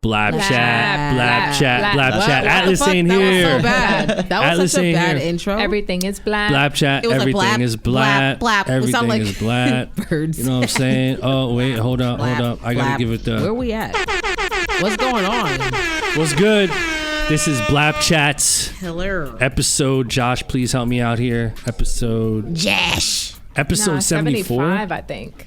BLAPCHAT. Atlas ain't here. That was so bad. That was such a bad intro. Everything is blap. BLAPCHAT. Everything is blap. Everything is blap. Birds. You know what I'm saying? Oh wait, hold up. I gotta give it the. Where we at? What's going on? What's good? This is BLAPCHAT's Hello. episode. Josh, please help me out here. Episode 74. 75, I think.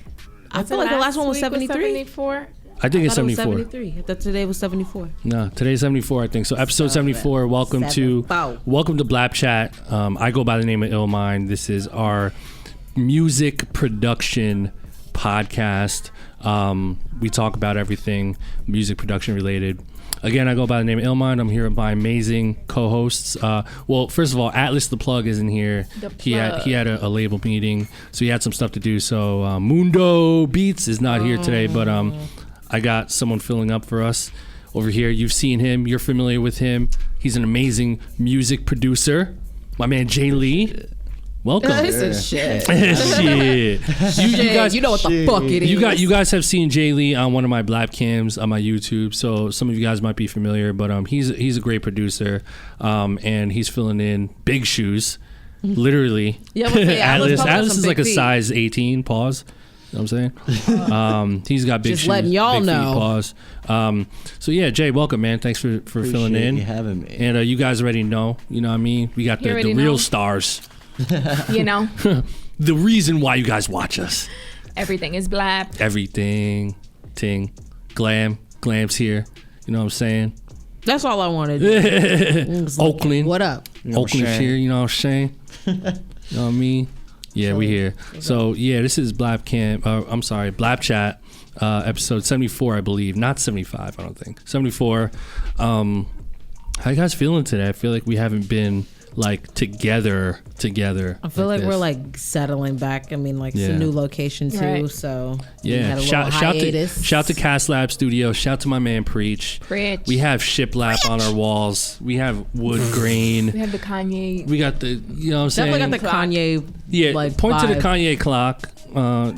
I feel like the last one was 73. 74. I think it's 74. 73. I thought today was 74. No, today's 74, I think. So episode 74. Welcome to BLAPCHAT. I go by the name of Illmind. This is our music production podcast. We talk about everything music production related. Again, I go by the name of Illmind. I'm here with my amazing co-hosts. Well, first of all, Atlas the Plug isn't here. He had a label meeting, so he had some stuff to do. So Mundo Beats is not here today, but I got someone filling up for us over here. You've seen him. You're familiar with him. He's an amazing music producer. My man Jay Lee. Welcome. This is shit. Shit. You guys, you know what the fuck it is. You guys have seen Jay Lee on one of my BLAP cams on my YouTube, so some of you guys might be familiar. But he's a great producer, and he's filling in big shoes, literally. Yeah, Atlas is like a size 18. Pause. You know what I'm saying? He's got big shoes. Just letting y'all big know. Pause. So yeah, Jay, welcome, man. Thanks for filling in. You having me. And you guys already know. You know what I mean? We got the real stars. You know, the reason why you guys watch us. Everything is blap. Everything, glam's here. You know what I'm saying? That's all I wanted. Oakland, what up? Oakland's here. You know what I'm saying? You know what I mean? Yeah, we here. So yeah, this is BLAPCHAT, episode 74, I believe. Not 75, I don't think. 74. How you guys feeling today? I feel like we haven't been like together. I feel like we're like settling back. I mean, like it's a new location too. Right. So yeah, shout to Cast Lab Studio. Shout to my man Preach. We have shiplap on our walls. We have wood grain. We have the Kanye. We got the, you know what I'm saying? Definitely got the Kanye. Yeah, like, point vibe. to the Kanye clock,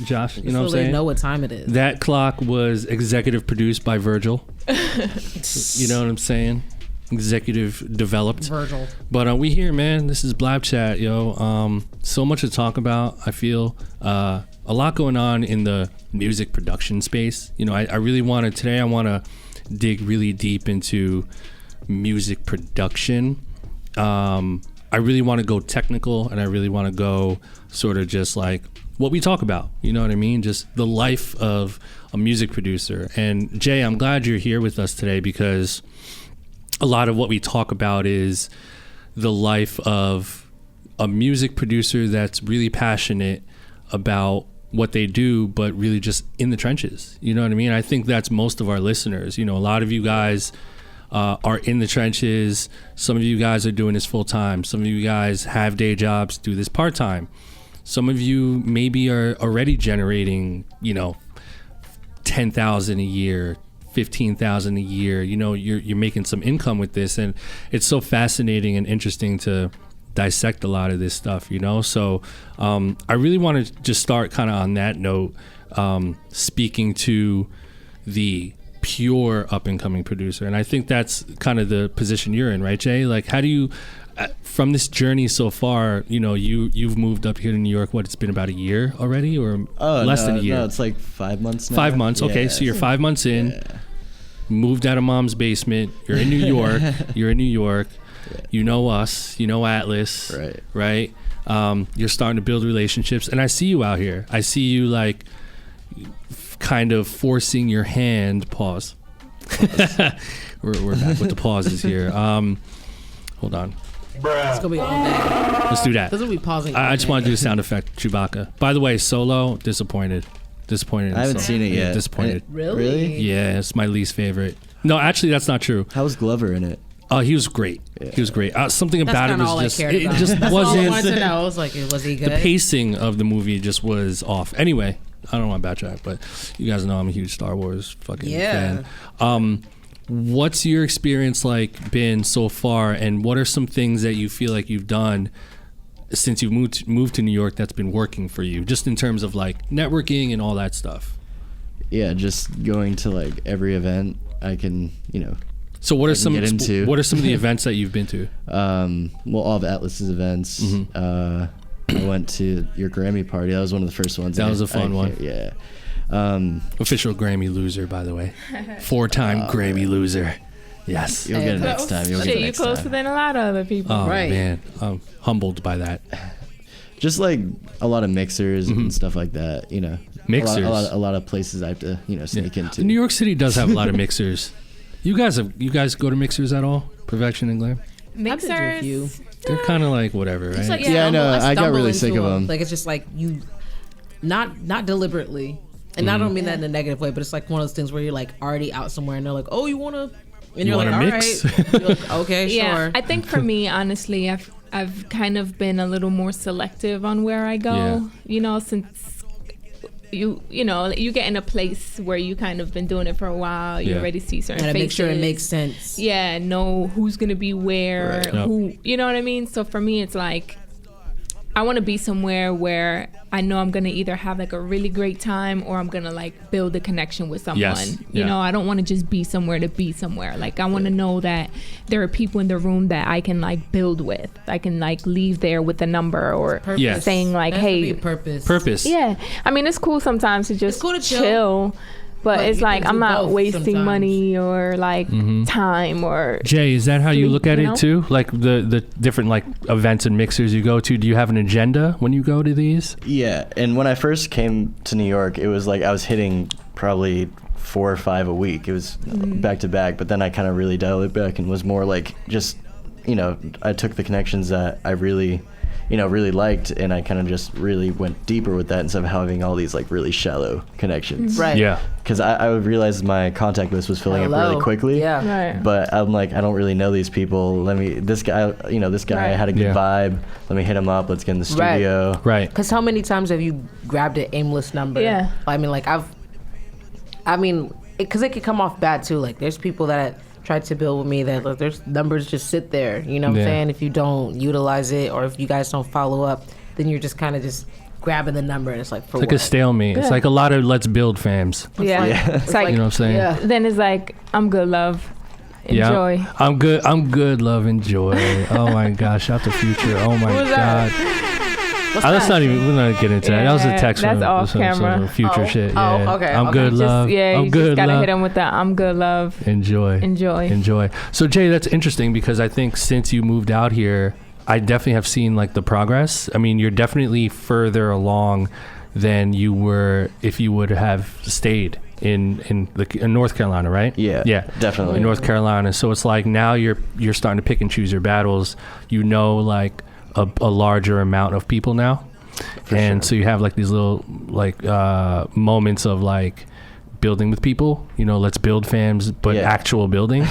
Josh. You know what I'm saying? Know what time it is. That clock was executive produced by Virgil. You know what I'm saying? Executive developed Virgil. But we here, man. This is BLAPCHAT, yo. So much to talk about. I feel a lot going on in the music production space. You know, I really want to dig really deep into music production. I really want to go technical, and I really want to go sort of just like what we talk about. You know what I mean? Just the life of a music producer. And Jay, I'm glad you're here with us today, because a lot of what we talk about is the life of a music producer that's really passionate about what they do, but really just in the trenches. You know what I mean? I think that's most of our listeners. You know, a lot of you guys are in the trenches. Some of you guys are doing this full time. Some of you guys have day jobs, do this part time. Some of you maybe are already generating, you know, 10,000 a year, 15,000 a year. You know, you're making some income with this, and it's so fascinating and interesting to dissect a lot of this stuff, you know. So I really want to just start kind of on that note, speaking to the pure up and coming producer. And I think that's kind of the position you're in, right, Jay? Like, how do you, from this journey so far, you know, you've moved up here to New York, what, it's been about a year already, or less than a year? No, it's like 5 months now. 5 months, okay. So you're 5 months in, moved out of mom's basement, you're in New York, you know us, you know Atlas, right? You're starting to build relationships, and I see you out here. I see you like kind of forcing your hand. Pause. we're back with the pauses here. Hold on. It's gonna be all day. Let's do that. This will be pausing. I just want to do the sound effect, Chewbacca. By the way, Solo, disappointed. I haven't seen it yet. Disappointed. Really? Yeah, it's my least favorite. No, actually, that's not true. How was Glover in it? He was great. Yeah. He was great. Something about it was just, it just That's wasn't. All I wanted to know. I was like, was he good? The pacing of the movie just was off. Anyway, I don't want to backtrack, but you guys know I'm a huge Star Wars fucking fan. What's your experience like been so far, and what are some things that you feel like you've done since you moved to New York that's been working for you, just in terms of like networking and all that stuff? Yeah, just going to like every event I can, So what are some of the events that you've been to? Well, all of Atlas's events. I went to your Grammy party. That was one of the first ones. That was a fun one. Yeah. Official Grammy loser, by the way. 4-time Grammy loser. Yes. You'll get it next time. You're closer than a lot of other people. Oh, right. Man. I'm humbled by that. Just like a lot of mixers and stuff like that, Mixers? A lot of places I have to, sneak into. New York City does have a lot of mixers. You guys go to mixers at all? Perfection and Glam? Mixers? They're kind of like whatever, right? Like, I know. I got really sick of them. Like, it's just like you, not deliberately, and I don't mean that in a negative way, but it's like one of those things where you're like already out somewhere and they're like, oh, you want to, and you're like, all mix? right. You're like, okay, yeah, sure. I think for me, honestly, I've kind of been a little more selective on where I go, since you get in a place where you kind of been doing it for a while, you already see certain faces. Make sure it makes sense. Yeah, know who's gonna be where, who, you know what I mean? So for me, it's like, I want to be somewhere where I know I'm gonna either have like a really great time or I'm gonna like build a connection with someone. Yes. You know, I don't want to just be somewhere to be somewhere. Like, I want to know that there are people in the room that I can like build with. I can like leave there with a number or saying like, hey, purpose. Yeah, I mean, it's cool sometimes to just chill. But it's like, I'm not wasting money or like time or... Jay, is that how you look at it too? Like the different like events and mixers you go to, do you have an agenda when you go to these? Yeah, and when I first came to New York, it was like I was hitting probably 4 or 5 a week. It was back to back, but then I kind of really dialed it back and was more like just, I took the connections that I really liked, and I kind of just really went deeper with that instead of having all these like really shallow connections. Right. Yeah. Because I would realize my contact list was filling up really quickly. Yeah. Right. But I'm like, I don't really know these people. This guy had a good vibe. Let me hit him up. Let's get in the studio. Right. Because how many times have you grabbed an aimless number? Yeah. I mean, like because it could come off bad too. Like, there's people that tried to build with me that like, there's numbers just sit there. You know what I'm saying? If you don't utilize it or if you guys don't follow up, then you're just kind of just grabbing the number and it's like, for it's like a stalemate. It's like a lot of let's build fams. It's like, you know what I'm saying? Yeah. Then it's like, I'm good, love. Enjoy. Yeah. I'm good, love, enjoy. Oh my gosh, shout to Future. Oh my God. We're not getting into that. That was a text that's from off camera. Future shit. Oh, Yeah. okay. I'm good, love. I'm you good, just gotta love. hit him with that. I'm good, love. Enjoy. So Jay, that's interesting because I think since you moved out here, I definitely have seen like the progress. I mean, you're definitely further along than you were if you would have stayed in North Carolina, right? Yeah, definitely. In North Carolina. So it's like now you're starting to pick and choose your battles. Like a larger amount of people now. So you have like these little like moments of like building with people, let's build fams, but actual building.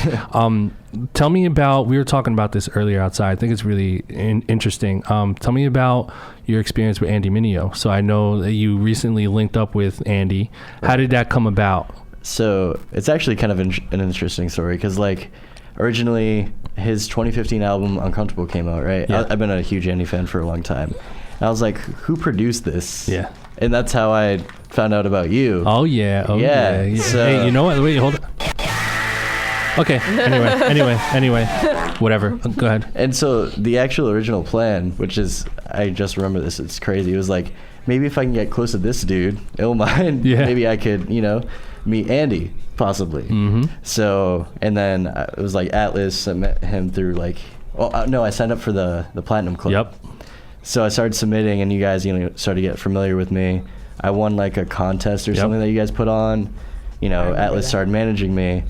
Tell me about, we were talking about this earlier outside. I think it's really interesting. Tell me about your experience with Andy Mineo. So I know that you recently linked up with Andy. How did that come about? So it's actually kind of an interesting story because like originally his 2015 album Uncomfortable came out, right? Yeah. I've been a huge Andy fan for a long time. And I was like, who produced this? Yeah. And that's how I found out about you. Oh yeah. So, hey, you know what? Wait, hold on. Okay. Anyway. Whatever. Go ahead. And so the actual original plan, which is, I just remember this, it's crazy. It was like, maybe if I can get close to this dude, Illmind, maybe I could, meet Andy, possibly. Mm-hmm. So, and then it was like Atlas, I met him through like, I signed up for the Platinum Club. Yep. So I started submitting and you guys, started to get familiar with me. I won like a contest or something that you guys put on. Atlas started managing me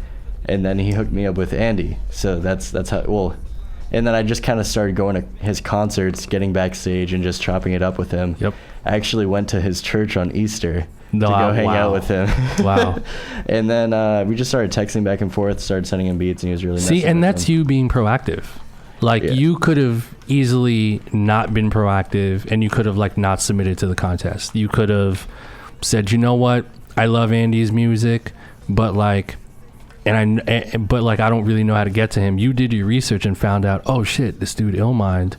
and then he hooked me up with Andy. So that's how, and then I just kind of started going to his concerts, getting backstage and just chopping it up with him. Yep. I actually went to his church on Easter to go hang out with him. Wow. And then we just started texting back and forth, started sending him beats and he was really See, and that's you being proactive. Like you could have easily not been proactive and you could have like not submitted to the contest. You could have said, you know what, I love Andy's music, but like I don't really know how to get to him. You did your research and found out, oh shit, this dude Illmind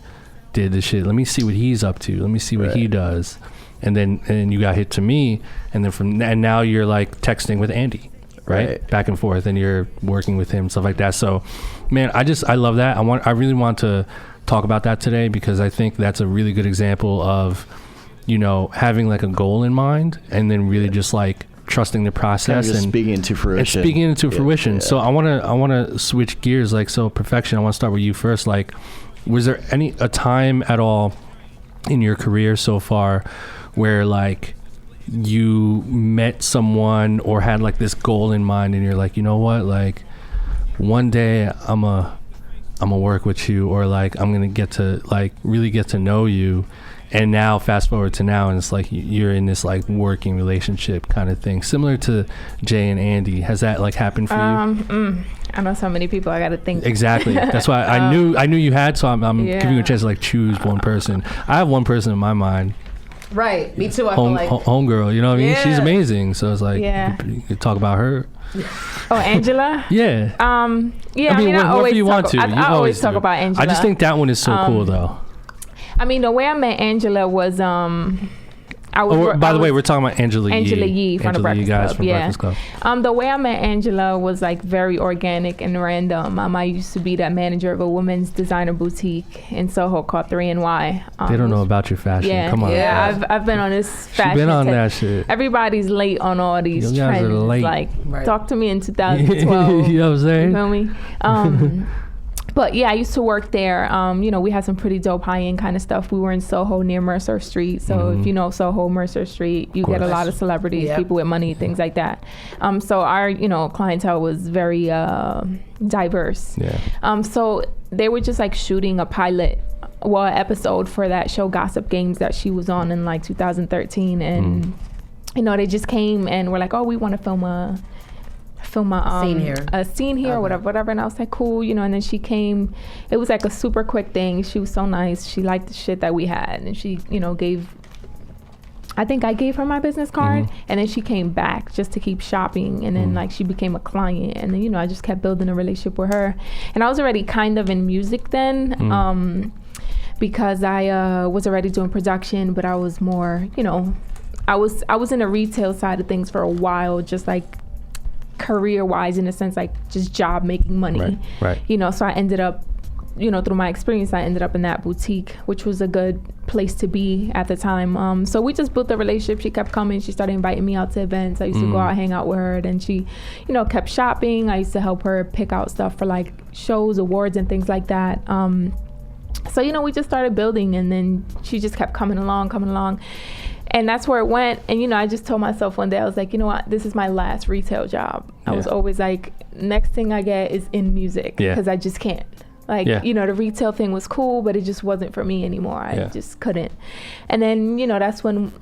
did this shit. Let me see what he's up to. Let me see what he does. And then you got hit to me, and then and now you're like texting with Andy, right? Back and forth, and you're working with him, stuff like that. So, man, I love that. I really want to talk about that today, because I think that's a really good example of, you know, having like a goal in mind, and then really just like trusting the process and speaking into fruition. So I want to switch gears. Like, so Perfection, I want to start with you first. Like, was there a time at all in your career so far where like you met someone or had like this goal in mind, and you're like, you know what, like one day I'm gonna work with you, or like I'm gonna get to like really get to know you, and now fast forward to now, and it's like you're in this like working relationship kind of thing, similar to Jay and Andy? Has that like happened for you? I know so many people. I gotta think. Exactly. That's why I knew you had. So I'm giving you a chance to like choose one person. I have one person in my mind. Right. Me too. I feel like homegirl. You know what I mean? Yeah. She's amazing. So it's like you could talk about her. Oh, Angela. Yeah. I mean, I always you want to. I always talk about Angela. I just think that one is so cool, though. I mean, the way I met Angela was by the way, we're talking about Angela Yee from the Breakfast Club. Breakfast Club. The way I met Angela was like very organic and random. I used to be the manager of a women's designer boutique in Soho called 3NY. They don't know about your fashion. Yeah, come on. Yeah, I've been on this fashion. She's been on that shit. Everybody's late on all these you guys trends. Are late. Like, talk to me in 2012. You know what I'm saying? You feel me? But yeah, I used to work there. You know, we had some pretty dope high-end kind of stuff. We were in Soho near Mercer Street. So if you know Soho, Mercer Street, you get a lot of celebrities, people with money, things like that. So our, you know, clientele was very diverse. Yeah. So they were just like shooting a pilot, episode for that show Gossip Games that she was on in like 2013. And, you know, they just came and were like, oh, we want to film a scene here, okay. whatever. And I was like, cool, you know. And then she came. It was like a super quick thing. She was so nice. She liked the shit that we had, and she, you know, I think I gave her my business card, and then she came back just to keep shopping, and then like she became a client, and then, you know, I just kept building a relationship with her. And I was already kind of in music then, because I was already doing production, but I was more, you know, I was in the retail side of things for a while, just like career-wise, in a sense, like just job making money, right. You know, so I ended up, you know, through my experience, I ended up in that boutique, which was a good place to be at the time. So we just built a relationship. She kept coming. She started inviting me out to events. I used to go out, hang out with her. And she, you know, kept shopping. I used to help her pick out stuff for like shows, awards, and things like that. So, you know, we just started building, and then she just kept coming along. And that's where it went. And, you know, I just told myself one day, I was like, you know what, this is my last retail job. I was always like, next thing I get is in music, because I just can't. Like, you know, the retail thing was cool, but it just wasn't for me anymore. I just couldn't. And then, you know, that's when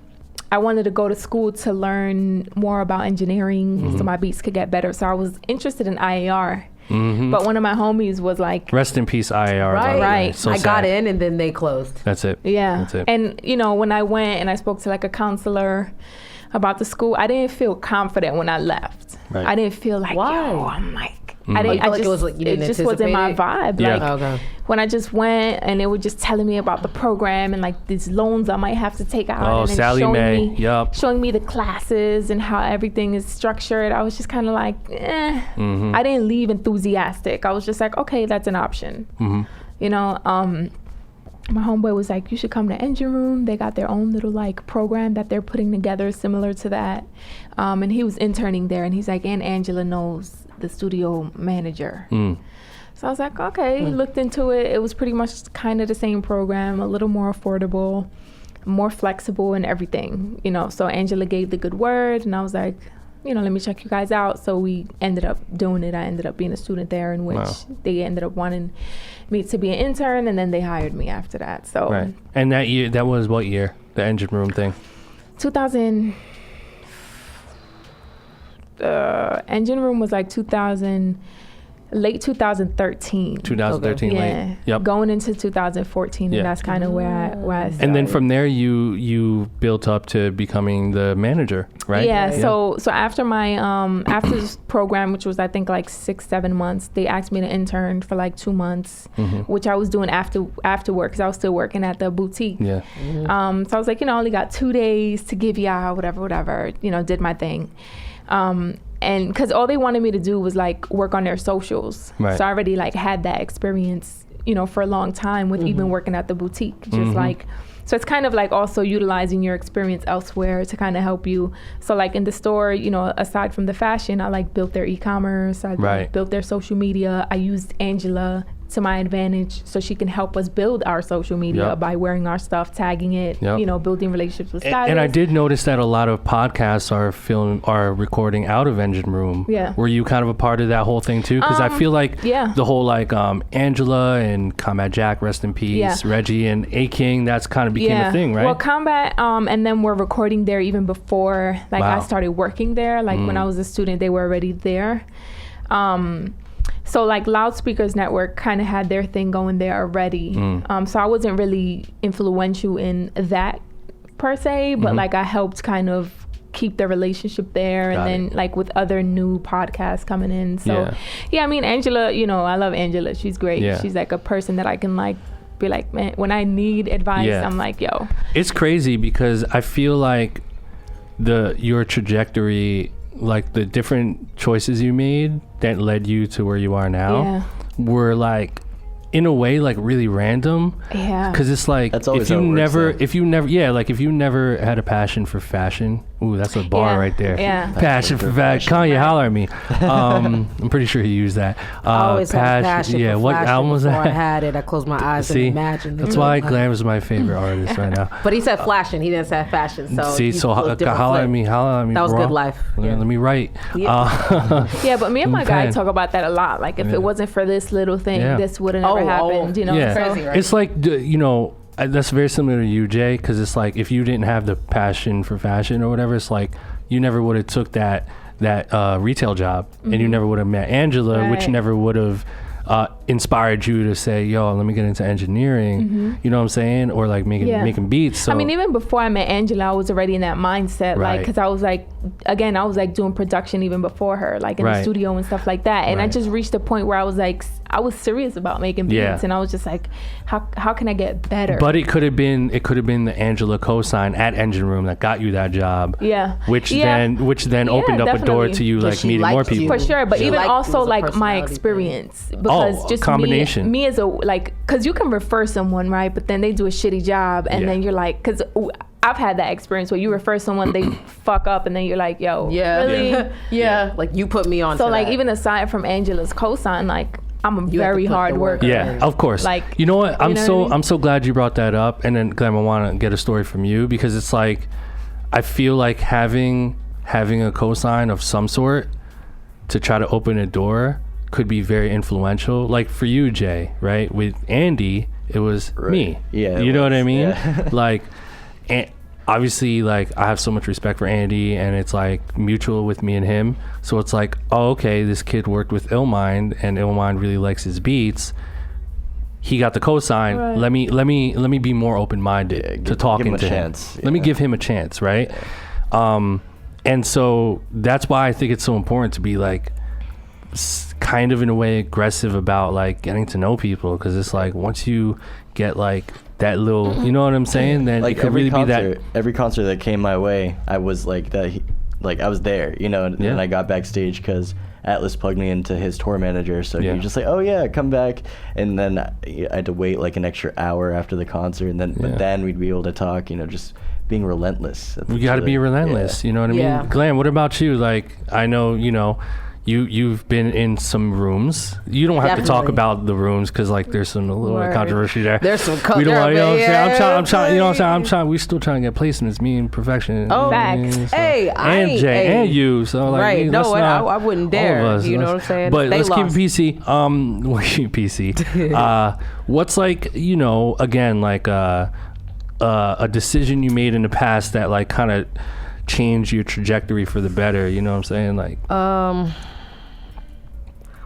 I wanted to go to school to learn more about engineering so my beats could get better. So I was interested in IAR. But one of my homies was like, rest in peace, IAR. Right. So I got in, and then they closed. That's it. Yeah. That's it. And, you know, when I went and I spoke to like a counselor about the school, I didn't feel confident when I left. Right. I didn't feel like, yo, I'm like, it just wasn't my vibe. Like, when I just went, and they were just telling me about the program and like these loans I might have to take out, and Sally Mae, showing me the classes and how everything is structured. I was just kind of like, I didn't leave enthusiastic. I was just like, okay, that's an option. You know, my homeboy was like, you should come to Engine Room. They got their own little like program that they're putting together similar to that. And he was interning there, and he's like, and Angela knows the studio manager. So I was like, okay, looked into it. It was pretty much kind of the same program, a little more affordable, more flexible and everything, you know. So Angela gave the good word, and I was like, you know, let me check you guys out. So we ended up doing it. I ended up being a student there, in which they ended up wanting me to be an intern, and then they hired me after that. So And that year, that was what year? The Engine Room thing? 2000. Engine Room was like 2000. late 2013. 2013, Yeah. late. Yep. Going into 2014, and that's kind of where I started. And then from there, you built up to becoming the manager, right? Yeah. So after my after this program, which was I think like 6-7 months, they asked me to intern for like 2 months, which I was doing after work because I was still working at the boutique. Yeah. So I was like, I only got 2 days to give y'all whatever, did my thing. And because all they wanted me to do was like work on their socials. Right. So I already like had that experience, for a long time with even working at the boutique. Just like, so it's kind of like also utilizing your experience elsewhere to kind of help you. So like in the store, aside from the fashion, I like built their e-commerce. I built their social media. I used Angela to my advantage so she can help us build our social media by wearing our stuff, tagging it, building relationships with stylists. And I did notice that a lot of podcasts are recording out of Engine Room. Yeah. Were you kind of a part of that whole thing too? Because I feel like the whole like Angela and Combat Jack, rest in peace, Reggie and A King, that's kind of became a thing, right? Well, Combat and then we're recording there even before I started working there. Like when I was a student, they were already there. So like Loudspeakers Network kind of had their thing going there already. So I wasn't really influential in that per se, but like I helped kind of keep the relationship there. And then like with other new podcasts coming in. So I mean, Angela, I love Angela. She's great. Yeah. She's like a person that I can like be like, man, when I need advice, I'm like, yo. It's crazy because I feel like your trajectory, like the different choices you made that led you to where you are now were like in a way like really random. Yeah. Because it's like if you never had a passion for fashion. Ooh, that's a bar right there. Yeah. Passion for fashion. Kanye, holler at me. I'm pretty sure he used that. I always had passion for what fashion album was before that? I had it. I closed my eyes and imagined. That's why Glam is my favorite artist right now. But he said flashing. He didn't say fashion. So holler at me. That was good life. Let me write. Yeah, but me and my guy talk about that a lot. Like if it wasn't for this little thing, this would have never happened. Yeah. Crazy, right? It's like that's very similar to you, Jay, because it's like if you didn't have the passion for fashion or whatever, it's like you never would have took that retail job, and you never would have met Angela, which never would have inspired you to say, yo, let me get into engineering, you know what I'm saying? Or like making beats. So, I mean, even before I met Angela, I was already in that mindset, like, because I was like, again, I was like doing production even before her, like in the studio and stuff like that. And I just reached a point where I was like, I was serious about making beats, and I was just like, how can I get better? But it could have been the Angela cosign at Engine Room that got you that job. Yeah. Which then opened up a door to you like meeting more people. For sure, but even also like my experience, because just combination. me as a like, because you can refer someone, right? But then they do a shitty job, and then you're like, because I've had that experience where you refer someone, they fuck up, and then you're like, yo, really? Yeah. Like you put me on. So like even aside from Angela's cosign, like I'm a very hard worker. Yeah, of course. Like, you know what? I'm so glad you brought that up. And then Glam, I want to get a story from you, because it's like I feel like having a cosign of some sort to try to open a door could be very influential. Like for you, Jay, right? With Andy, it was me. Yeah. You know what I mean? Yeah. Like, obviously, like I have so much respect for Andy, and it's like mutual with me and him. So it's like, oh, okay, this kid worked with Illmind, and Illmind really likes his beats. He got the cosign. Right. Let me be more open-minded to talking to him. Let me give him a chance, right? Yeah. And so that's why I think it's so important to be like kind of in a way aggressive about like getting to know people, because it's like once you get like that little, you know what I'm saying, then like it could really be that every concert that came my way, I was like that, like I was there, and then I got backstage because Atlas plugged me into his tour manager, so he just like, oh yeah, come back. And then I had to wait like an extra hour after the concert, and then but then we'd be able to talk, just being relentless. We got to be relentless, you know what I mean? Glam, what about you? Like I know you've been in some rooms. You don't have to talk about the rooms because like there's some little controversy there. There's some we don't want, I'm trying. We're still trying to get placements. Me and Perfection. Oh, facts. So, and Jay and you. So like, I wouldn't dare. Us, you know what I'm saying? But let's keep it PC. PC. What's like again like a decision you made in the past that like kind of changed your trajectory for the better? You know what I'm saying? Like.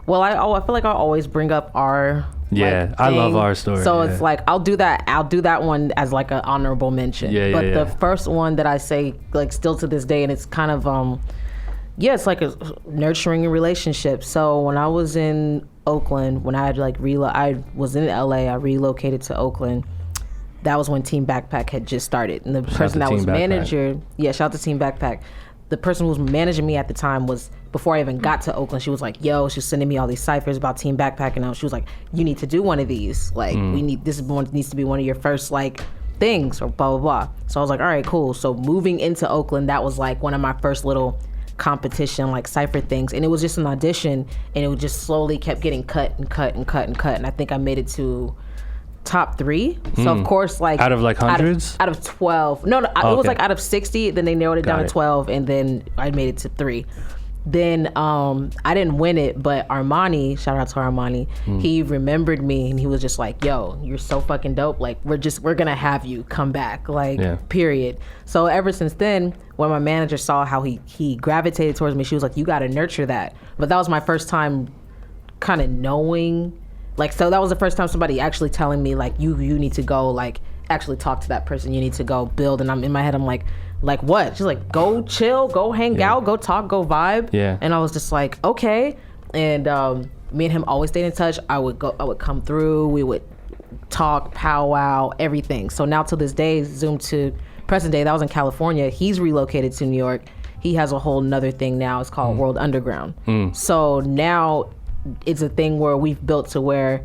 Well, I feel like I always bring up our I love our story. So it's like I'll do that one as like an honorable mention. But the first one that I say, like, still to this day, and it's kind of it's like a nurturing a relationship. So when I was in Oakland, when I had I was in LA, I relocated to Oakland. That was when Team Backpack had just started, and the person that was manager, shout out to Team Backpack. The person who was managing me at the time was, before I even got to Oakland, she was like, yo, she's sending me all these ciphers about Team Backpack, and she was like, you need to do one of these. Like, this needs to be one of your first, like, things, or blah, blah, blah. So I was like, all right, cool. So moving into Oakland, that was like one of my first little competition, like, cipher things. And it was just an audition, and it just slowly kept getting cut. And I think I made it to top 3. So of course, like, out of like hundreds, out of 12, it was like out of 60, then they narrowed it down to 12, and then I made it to 3. Then I didn't win it, but Armani, shout out to Armani, he remembered me, and he was just like, yo, you're so fucking dope, like, we're gonna have you come back, like, period. So ever since then, when my manager saw how he gravitated towards me, she was like, you gotta nurture that. But that was my first time kind of knowing, like, so that was the first time somebody actually telling me, like, you need to go, like, actually talk to that person, you need to go build. And I'm in my head, I'm like what? She's like, go chill, go hang out, go talk, go vibe. And I was just like, okay. And me and him always stayed in touch. I would come through, we would talk, powwow, everything. So now to this day, Zoom to present day, that was in California, he's relocated to New York. He has a whole nother thing now, it's called World Underground. So now it's a thing where we've built to where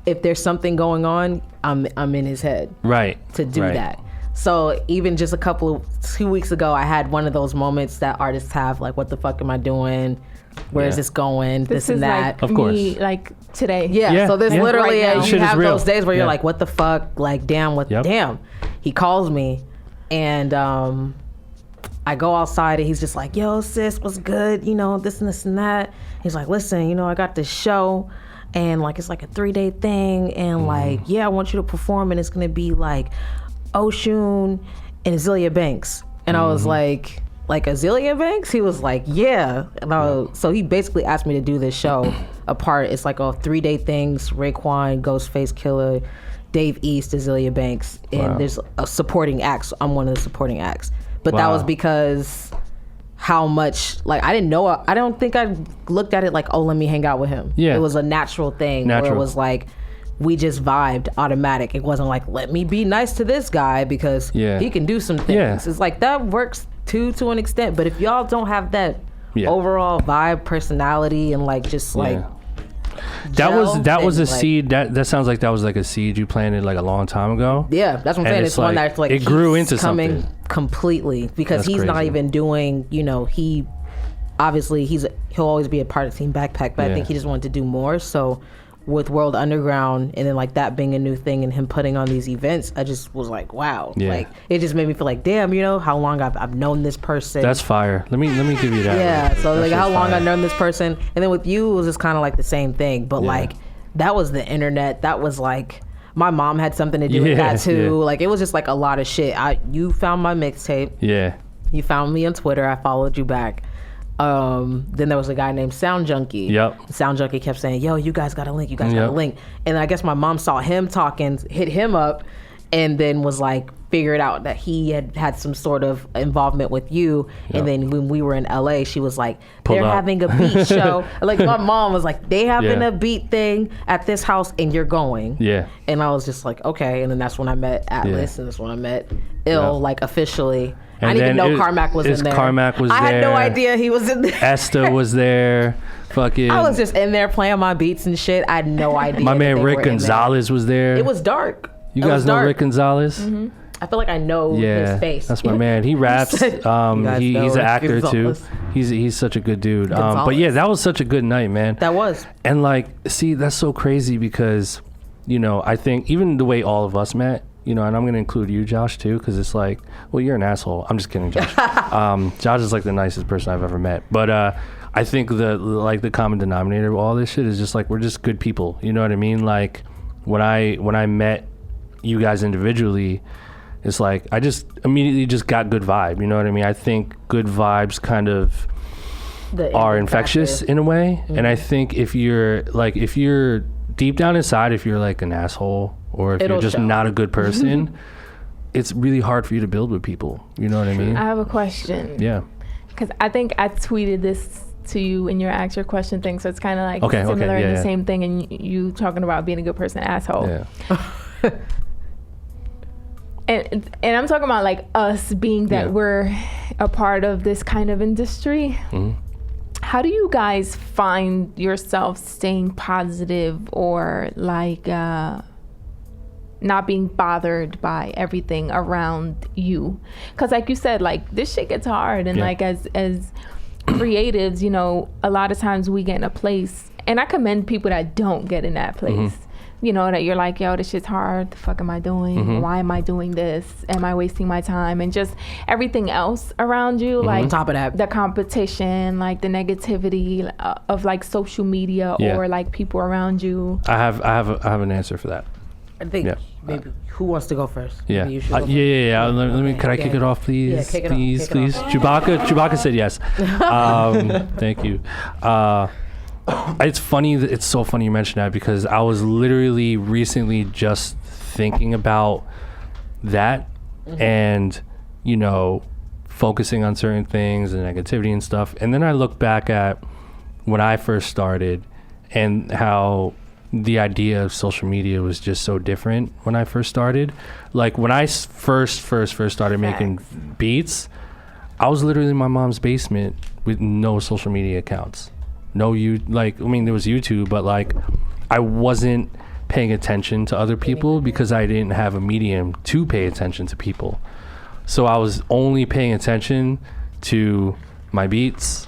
if there's something going on, I'm in his head, to do that. So even just 2 weeks ago, I had one of those moments that artists have, like, what the fuck am I doing? Where is this going? This and that. Like, of course. Me, like, today. So there's literally, right you have those days where you're like, what the fuck? Like, damn, damn. He calls me, and I go outside, and he's just like, yo, sis, what's good? You know, this and this and that. He's like, listen, you know, I got this show, and, like, it's like a 3-day thing, and like, I want you to perform, and it's gonna be like Oshun and Azealia Banks. And I was like Azealia Banks? He was like, yeah. And so he basically asked me to do this show apart. It's like a 3-day thing. Raekwon, Ghostface Killer, Dave East, Azealia Banks, and there's a supporting act. So I'm one of the supporting acts. But that was because how much, like, I didn't know, I don't think I looked at it like, oh, let me hang out with him. It was a natural thing where it was like, we just vibed automatic. It wasn't like, let me be nice to this guy because he can do some things. It's like, that works too, to an extent. But if y'all don't have that overall vibe, personality, and like, just like, that was a seed that sounds like that was like a seed you planted like a long time ago. That's what I'm saying. It's one that's like, it grew into something completely, because he's not even doing, you know, he'll always be a part of Team Backpack, but I think he just wanted to do more. So with World Underground, and then like that being a new thing, and him putting on these events, I just was like, wow. Like, it just made me feel like, damn, you know, how long I've known this person. That's fire. Let me give you that. So like, how long I've known this person, and then with you, it was just kind of like the same thing, but like, that was the internet. That was like, my mom had something to do with that too. Like, it was just like a lot of shit. You found my mixtape. You found me on Twitter. I followed you back. Then there was a guy named Sound Junkie. Sound Junkie kept saying, yo, you guys got a link, got a link. And I guess my mom saw him talking, hit him up, and then was like, figured out that he had some sort of involvement with you. And then when we were in LA, she was like, they're having a beat show. Like, my mom was like, they having a beat thing at this house, and you're going. And I was just like, okay. And then that's when I met Atlas, and that's when I met Ill, like, officially. And I didn't even know Carmack was in there. Carmack was there. I had no idea he was in there. Esther was there. Fucking. I was just in there playing my beats and shit. I had no idea. My man Rick Gonzalez was there. It was dark. You guys know Rick Gonzalez? I feel like I know his face. That's my man. He raps. He's an actor too. He's such a good dude. But yeah, that was such a good night, man. That was. And like, see, that's so crazy because, you know, I think even the way all of us met, you know, and I'm going to include you, Josh, too, because it's like, well, you're an asshole. I'm just kidding, Josh. Josh is like the nicest person I've ever met. But I think the common denominator of all this shit is just like, we're just good people. You know what I mean? Like, when I met you guys individually, it's like, I just immediately just got good vibe. You know what I mean? I think good vibes kind of are infectious in a way. And I think if you're deep down inside, if you're like an asshole or if you're just not a good person, it's really hard for you to build with people. You know what I mean? I have a question. Yeah. Because I think I tweeted this to you in your ask your question thing, so it's kind of like similar in the same thing, and you talking about being a good person, asshole. Yeah. And I'm talking about like us being that we're a part of this kind of industry. How do you guys find yourself staying positive or like not being bothered by everything around you? Because like you said, like this shit gets hard, and like as creatives, you know, a lot of times we get in a place, and I commend people that don't get in that place. You know, that you're like, yo, this shit's hard. The fuck am I doing? Why am I doing this? Am I wasting my time? And just everything else around you, like on top of that, the competition, like the negativity of like social media or like people around you. I have an answer for that. I think maybe who wants to go first? Yeah. Maybe you should go first. Let me. Could I kick it off, please? Yeah, kick it please. off. Chewbacca said yes. Thank you. It's funny. It's so funny you mentioned that, because I was literally recently just thinking about that, and you know, focusing on certain things and negativity and stuff. And then I look back at when I first started and how the idea of social media was just so different when I first started. Like when I first started making beats, I was literally in my mom's basement with no social media accounts. There was YouTube, but like I wasn't paying attention to other people because I didn't have a medium to pay attention to people. So I was only paying attention to my beats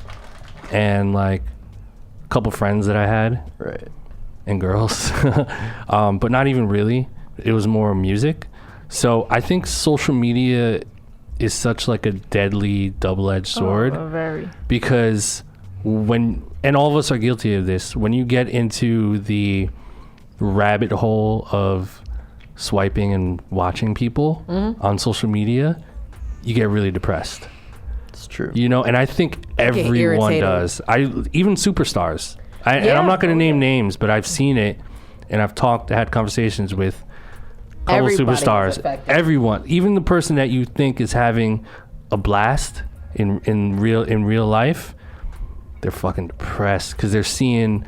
and like a couple friends that I had. Right. And girls, but not even really. It was more music. So I think social media is such like a deadly double-edged sword. Very. Because and all of us are guilty of this, when you get into the rabbit hole of swiping and watching people on social media, you get really depressed. It's true. You know, and I think everyone does. Even superstars. And I'm not going to name names, but I've seen it, and I've had conversations with a couple superstars. Everyone, even the person that you think is having a blast in real life, they're fucking depressed because they're seeing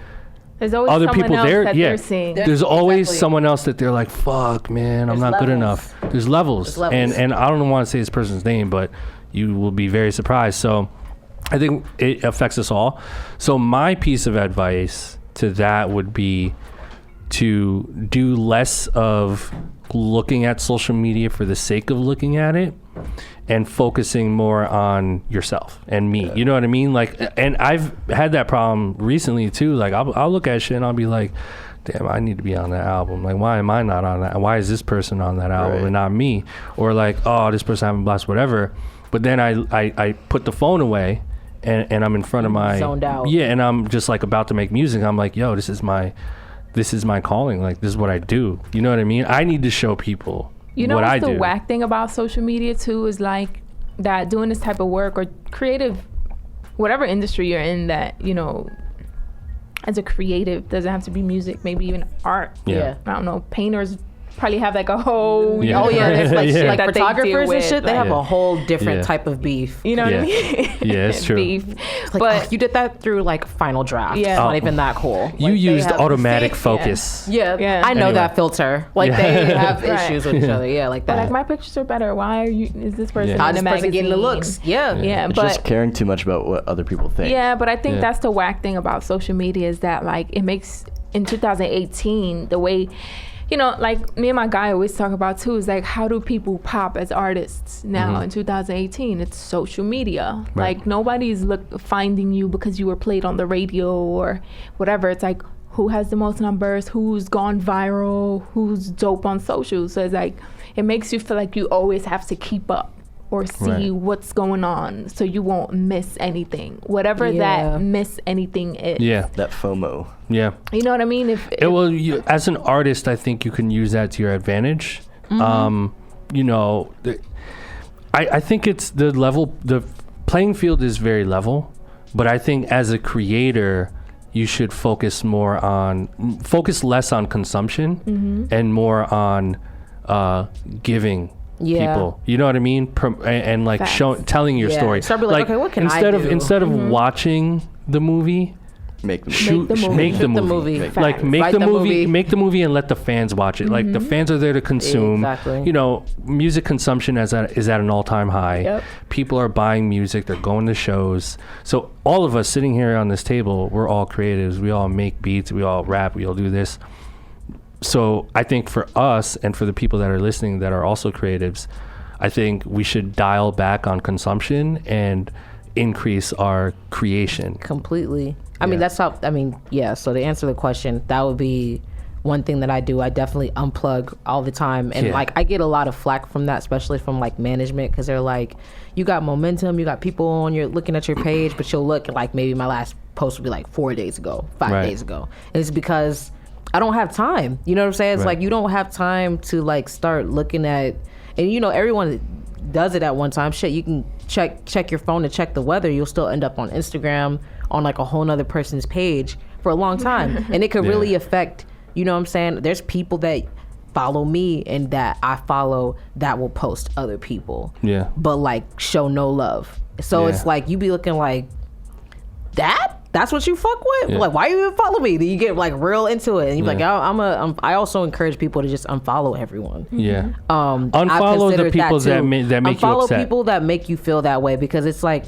there's always other people there. They're seeing. There's always someone else that they're like, fuck, man, I'm not good enough. There's levels. And I don't want to say this person's name, but you will be very surprised. So I think it affects us all. So my piece of advice to that would be to do less of looking at social media for the sake of looking at it and focusing more on yourself and me. You know what I mean? Like, and I've had that problem recently too. Like I'll look at shit and I'll be like, damn, I need to be on that album. Like, why am I not on that? Why is this person on that album and not me? Or like, oh, this person having blast, whatever. But then I put the phone away and I'm in front of my zoned out. Yeah, and I'm just like about to make music. I'm like, yo, this is my calling. Like, this is what I do. You know what I mean? I need to show people what I do. The whack thing about social media too is like that doing this type of work or creative, whatever industry you're in, that, you know, as a creative, doesn't have to be music, maybe even art. Yeah. I don't know, painters probably have like a whole there's like shit like that photographers and shit, they have Yeah. a whole different type of beef. You know what I mean? Yeah, it's true. Beef. It's like, But you did that through like Final Draft. Yeah. It's not even that cool. You Like, they used have- automatic focus. Yeah, I know Anyway. that filter. Like they have issues with each other. Yeah, like But that. like, my pictures are better. Why is this person Yeah. in the this person magazine? getting the looks. Yeah. Yeah, It's but just caring too much about what other people think. yeah, but I think Yeah. that's the whack thing about social media is that like it makes in 2018 the way, you know, like me and my guy always talk about too, is like, how do people pop as artists now in 2018? It's social media. Right. Like nobody's finding you because you were played on the radio or whatever. It's like, who has the most numbers, who's gone viral, who's dope on social. So it's like, it makes you feel like you always have to keep up or see what's going on so you won't miss anything, whatever that miss anything is. Yeah. That FOMO. Yeah. You know what I mean? As an artist, I think you can use that to your advantage. You know, I think it's the playing field is very level. But I think as a creator, you should focus less on consumption and more on giving people. You know what I mean? And like telling your story. So I'll be like, okay, what can I do? Instead of watching the movie, Make the movie. Make the movie and let the fans watch it. Like the fans are there to consume. Exactly. You know, music consumption is at an all-time high. Yep. People are buying music, they're going to shows. So all of us sitting here on this table, we're all creatives. We all make beats, we all rap, we all do this. So I think for us and for the people that are listening that are also creatives, I think we should dial back on consumption and increase our creation. Completely. I mean, that's how, so to answer the question, that would be one thing that I do. I definitely unplug all the time. And like, I get a lot of flack from that, especially from like management, because they're like, you got momentum, you got people on your looking at your page, but you'll look like maybe my last post would be like 4 days ago, 5 days ago. And it's because I don't have time. You know what I'm saying? It's like, you don't have time to like start looking at, and you know, everyone does it at one time. Shit, you can check your phone and check the weather. You'll still end up on Instagram on like a whole nother person's page for a long time. And it could really affect, you know what I'm saying? There's people that follow me and that I follow that will post other people. Yeah. But like show no love. So it's like, you be looking like, that's what you fuck with? Yeah. Like, why you even follow me? Then you get like real into it, and you're like, I also encourage people to just unfollow everyone. Yeah. Unfollow the people that make you upset. Unfollow people that make you feel that way, because it's like,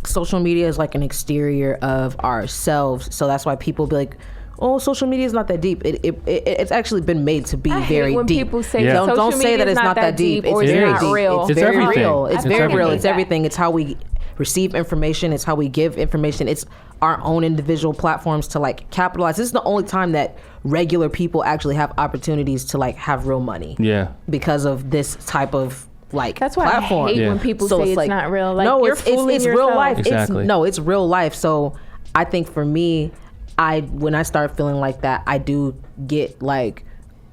social media is like an exterior of ourselves. So that's why people be like, oh, social media is not that deep. It's actually been made to be very when deep. People say don't say that it's not that deep. It's very deep. Real. It's very everything. real. It's very real. It's that. everything. It's how we receive information. It's how we give information. It's our own individual platforms to like capitalize. This is the only time that regular people actually have opportunities to like have real money. Yeah. Because of this type of like that's why platform. I hate when people say it's like, not real. Like, no, you're fooling it's yourself. real life. Exactly. It's real life. So I think for me, when I start feeling like that, I do get like,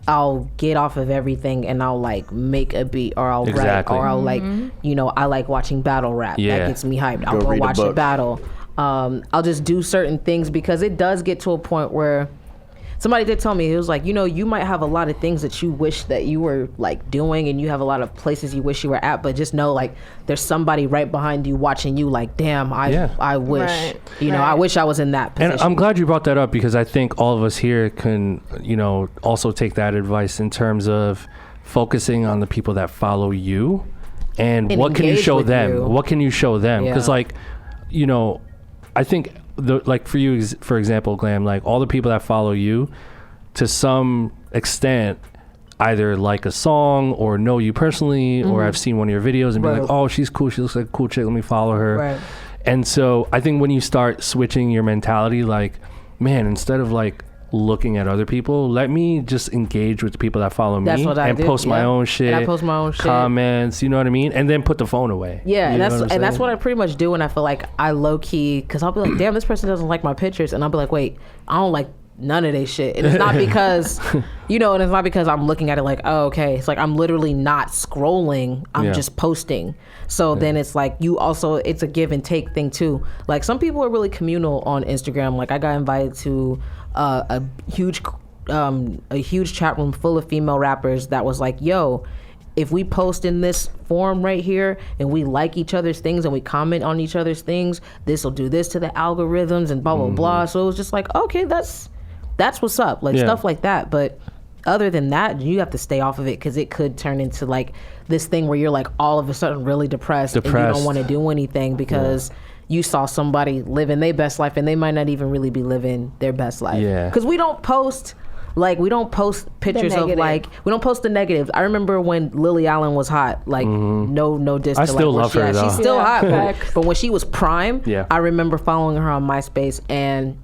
I'll get off of everything and I'll like make a beat, or I'll write, or I'll like, you know, I like watching battle rap. That gets me hyped. I'll go watch a battle. I'll just do certain things, because it does get to a point where somebody did tell me, it was like, you know, you might have a lot of things that you wish that you were like doing, and you have a lot of places you wish you were at, but just know like there's somebody right behind you watching you like, damn, I wish, I wish I was in that position. And I'm glad you brought that up, because I think all of us here can, you know, also take that advice in terms of focusing on the people that follow you and what can you show them? What can you show them? Because like, you know, I think like for you, for example, Glam, like all the people that follow you to some extent either like a song or know you personally, or I've seen one of your videos and be like, oh, she's cool, she looks like a cool chick, let me follow her. And so I think when you start switching your mentality, like, man, instead of like looking at other people, let me just engage with the people that follow me and post my own shit. And I post my own shit, comments, you know what I mean, and then put the phone away. That's what I pretty much do. And I feel like I low key, because I'll be like, damn, this person doesn't like my pictures, and I'll be like, wait, I don't like none of they shit. And it's not because and it's not because I'm looking at it like, oh, okay, it's like I'm literally not scrolling, I'm just posting. So then it's like, it's a give and take thing too. Like some people are really communal on Instagram. Like I got invited to a huge chat room full of female rappers that was like, yo, if we post in this forum right here and we like each other's things and we comment on each other's things, this will do this to the algorithms and blah blah blah. So it was just like, okay, that's what's up, like stuff like that. But other than that, you have to stay off of it, because it could turn into like this thing where you're like all of a sudden really depressed. And you don't want to do anything because you saw somebody living their best life and they might not even really be living their best life. Because we don't post pictures of like, we don't post the negatives. I remember when Lily Allen was hot, like no diss. I still love her though. She's still hot, but when she was prime, I remember following her on MySpace, and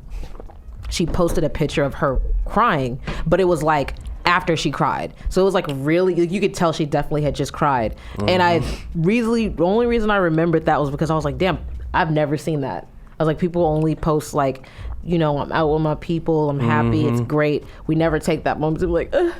she posted a picture of her crying, but it was like after she cried. So it was like really, you could tell she definitely had just cried. And the only reason I remembered that was because I was like, damn, I've never seen that. I was like, people only post like, you know, I'm out with my people, I'm happy, it's great. We never take that moment to be like, ugh.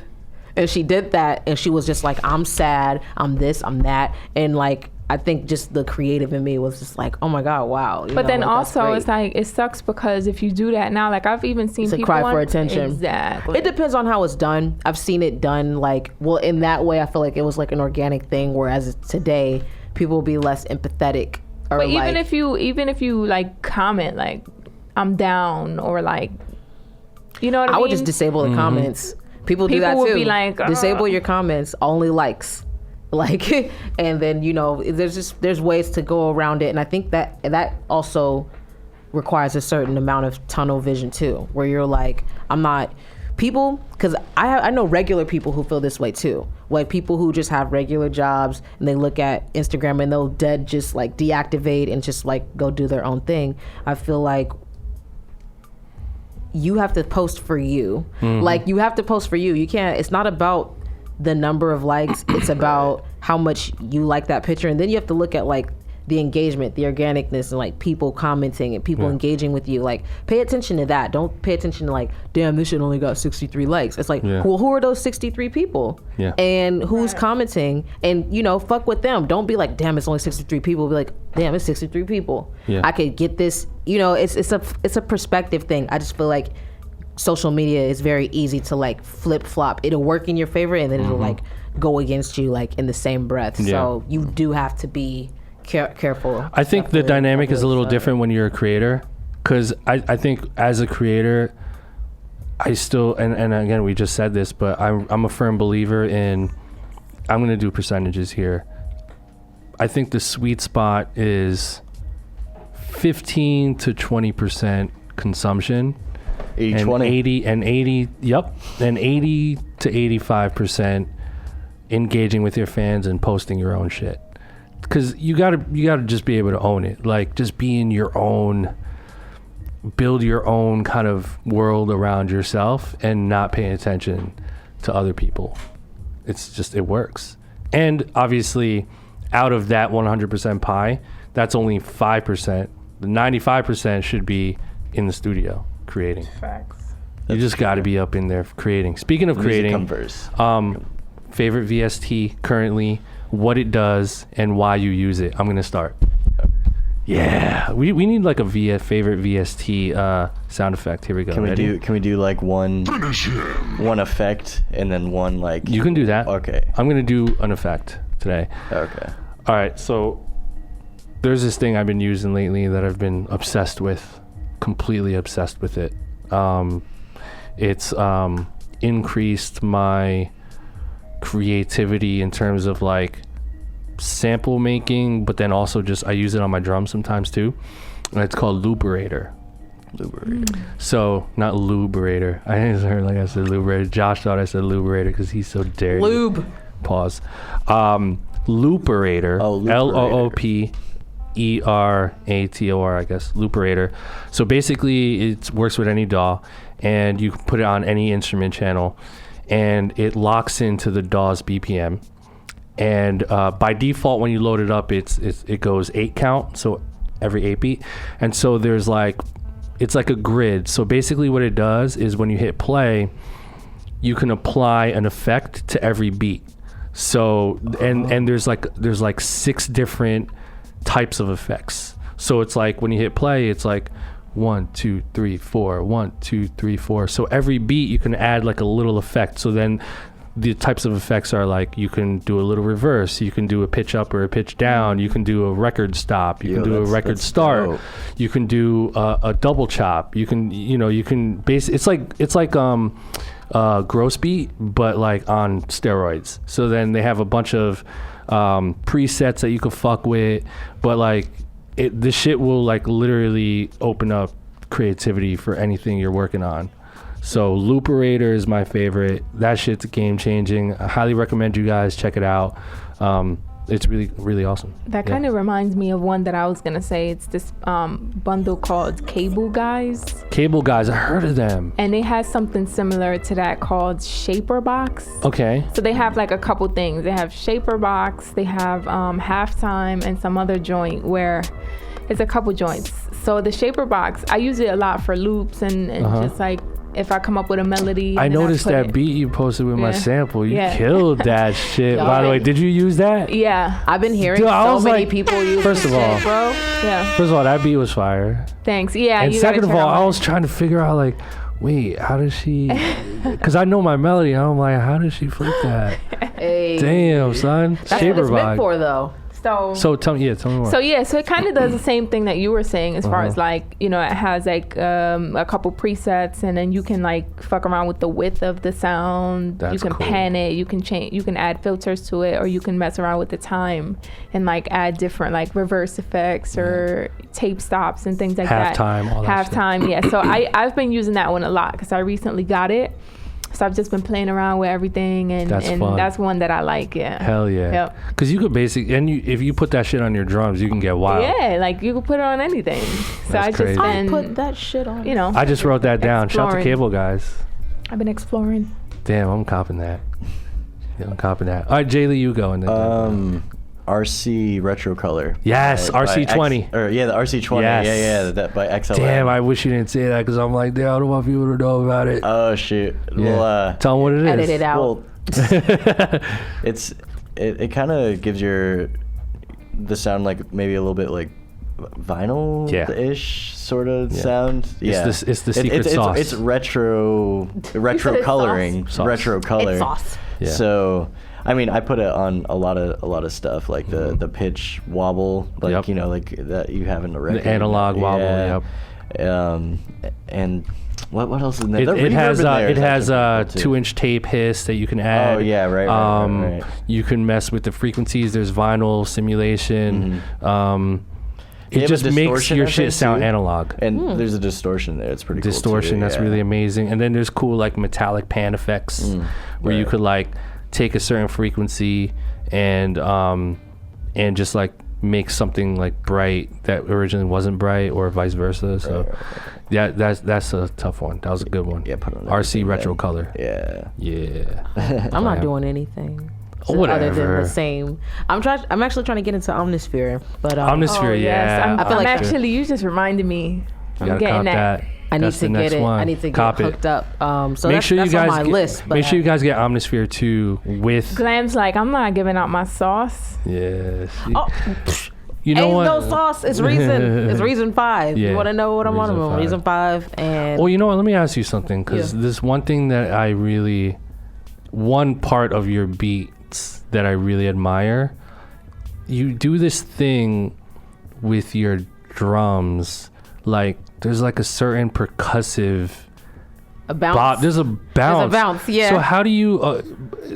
And she did that, and she was just like, I'm sad, I'm this, I'm that. And like, I think just the creative in me was just like, oh my God, wow. But then also it's like, it sucks because if you do that now, like I've even seen it's people a cry for attention. Exactly. It depends on how it's done. I've seen it done like, well, in that way, I feel like it was like an organic thing. Whereas today, people will be less empathetic. Or but like, even if you like comment like, I'm down, or like, you know what I mean? I would just disable the comments. People do that too. Would be like, disable your comments, only likes. Like, and then, you know, there's ways to go around it. And I think that also requires a certain amount of tunnel vision too, where you're like, I'm not people, because I know regular people who feel this way too. Like people who just have regular jobs and they look at Instagram and they'll dead just like deactivate and just like go do their own thing. I feel like you have to post for you. Like you have to post for you. You can't, it's not about the number of likes, it's about how much you like that picture. And then you have to look at like the engagement, the organicness, and like people commenting and people engaging with you. Like pay attention to that. Don't pay attention to like, damn, this shit only got 63 likes. It's like, well, who are those 63 people? And who's commenting? And you know, fuck with them. Don't be like, damn, it's only 63 people. Be like, damn, it's 63 people. I could get this. You know, it's a perspective thing. I just feel like social media is very easy to like flip flop. It'll work in your favor and then it'll like go against you like in the same breath. So you do have to be careful. I think the dynamic is a little different when you're a creator, because I think as a creator, I still, and again, we just said this, but I'm a firm believer in, I'm going to do percentages here. I think the sweet spot is 15 to 20% consumption. 80-20. And 80 to 85% engaging with your fans and posting your own shit. Because you gotta just be able to own it. Like just be in your own, build your own kind of world around yourself and not pay attention to other people. It's just, it works. And obviously out of that 100% pie, that's only 5%. The 95% should be in the studio creating. Facts. You just got to be up in there creating. Speaking of creating, favorite VST currently, what it does, and why you use it. I'm gonna start. Yeah, we need like a favorite VST sound effect. Here we go. Can we do like one effect and then one like? You can do that. Okay. I'm gonna do an effect today. Okay. All right. So there's this thing I've been using lately that I've been obsessed with, completely obsessed with it. It's increased my creativity in terms of like sample making, but then also just I use it on my drums sometimes too, and it's called Luberator. So not Luberator. I just heard like I said Luberator. Josh thought I said Luberator because he's so dirty. Lube. Pause. Luberator. Looper, I guess. Luberator. So basically it works with any DAW and you can put it on any instrument channel and it locks into the DAW's BPM. And by default, when you load it up, it goes 8 count, so every 8 beat. And so there's like, it's like a grid. So basically what it does is when you hit play, you can apply an effect to every beat. So, and there's like 6 different types of effects. So it's like when you hit play, it's like 1, 2, 3, 4, 1, 2, 3, 4. So every beat you can add like a little effect. So then the types of effects are like, you can do a little reverse, you can do a pitch up or a pitch down, you can do a record stop, you can do a record start, dope. You can do a double chop, you can base, it's like gross beat, but like on steroids. So then they have a bunch of presets that you can fuck with, but like this shit will like literally open up creativity for anything you're working on. So Luberator is my favorite. That shit's game changing. I highly recommend you guys check it out. It's really, really awesome. That kind of reminds me of one that I was gonna say. It's this bundle called Cable Guys. Cable Guys, I heard of them. And they have something similar to that called Shaper Box. Okay. So they have like a couple things. They have Shaper Box, they have Halftime, and some other joint where it's a couple joints. So the Shaper Box, I use it a lot for loops and just like if I come up with a melody. I and then noticed put that it- beat you posted with my Yeah. sample. You Yeah. killed that shit. Yo, By the way, man. did you use that? Yeah, I've been hearing Dude, I so was many like, people use first this of all- shit, bro. yeah. First of all, that beat was fire. Thanks. Yeah. And you gotta second of check all, out I my- was trying to figure out like, wait, how does she? Because I know my melody. And I'm like, how does she flip that? Hey. Damn, son. That's Shaper what it's meant vibe. for, though. So tell me more. So yeah, so it kind of does the same thing that you were saying as far Uh-huh. as like, you know, it has like a couple presets, and then you can like fuck around with the width of the sound. That's you can cool. pan it, you can change, you can add filters to it, or you can mess around with the time and like add different like reverse effects or tape stops and things like that. Halftime, all that shit. Halftime, yeah. So I've been using that one a lot because I recently got it. So I've just been playing around with everything, and That's fun. that's one that I like. Yeah. Hell yeah. Yep. Because you could basically, and if you put that shit on your drums, you can get wild. Yeah, like you can put it on anything. So That's I just crazy. I been, put that shit on. you know, I just wrote that down. Shout out to Exploring. Cable Guys. I've been exploring. Damn, I'm copping that. Yeah, I'm copping that. All right, Jaylee, you go. And then RC Retro Color. Yes, by RC20. The RC20. Yes. Yeah, that by XLM. Damn, I wish you didn't say that because I'm like, damn, I don't want people to know about it. Oh shoot. Yeah. Well, Tell them what it is. Edit it out. well, it kind of gives the sound like maybe a little bit like vinyl-ish sort of sound. Yeah, it's the secret sauce. It's retro it's coloring, sauce. retro color. It's sauce. Yeah. So, I mean, I put it on a lot of stuff like the pitch wobble, like Yep. you know, like that you have in the record. The analog wobble. Yep. And what else is in there? The It reverb has in there it is has actually cool, too. 2-inch tape hiss that you can add. Oh, yeah, right. You can mess with the frequencies. There's vinyl simulation. They It have a just makes distortion, your I shit think, sound too. analog. And there's a distortion there. It's pretty Distortion, cool too, that's yeah. really amazing. And then there's cool like metallic pan effects where you right. could like take a certain frequency and just like make something like bright that originally wasn't bright or vice versa. So yeah, that's a tough one. That was a good one. Yeah, put on RC everything retro then. color. Yeah. Yeah. I'm not doing anything. Oh, Other than whatever. the same. I'm actually trying to get into Omnisphere, but Omnisphere, yeah. I'm, I feel I'm like- actually, you just reminded me. You I'm gotta getting cop that. I need That's to the get next it. one. I need to Cop get it. hooked up. So Make that's, sure you that's guys on my get, list. But make sure you guys get Omnisphere 2 with Glam's like, I'm not giving out my sauce. yeah. See, Oh, you know ain't what? no sauce. It's reason. It's reason 5. Yeah, You want to know what I'm on? reason I'm on 5. reason 5. And Well, you know what? Let me ask you something, because Yeah. this one thing that I really, one part of your beats that I really admire, you do this thing with your drums, like there's like a certain percussive a bounce. there's a bounce. bounce, yeah. So how do you?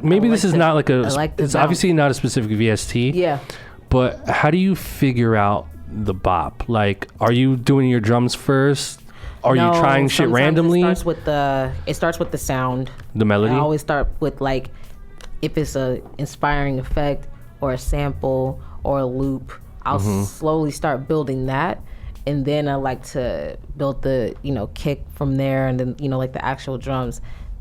Maybe I this like is the- not like a. I like the it's bounce. obviously not a specific VST. Yeah. But how do you figure out the bop? Like, are you doing your drums first? Are No, you trying shit sometimes randomly? It starts with the sound. The melody? I always start with like if it's a inspiring effect or a sample or a loop, I'll Mm-hmm. slowly start building that. And then I like to build the, kick from there, and then, like the actual drums,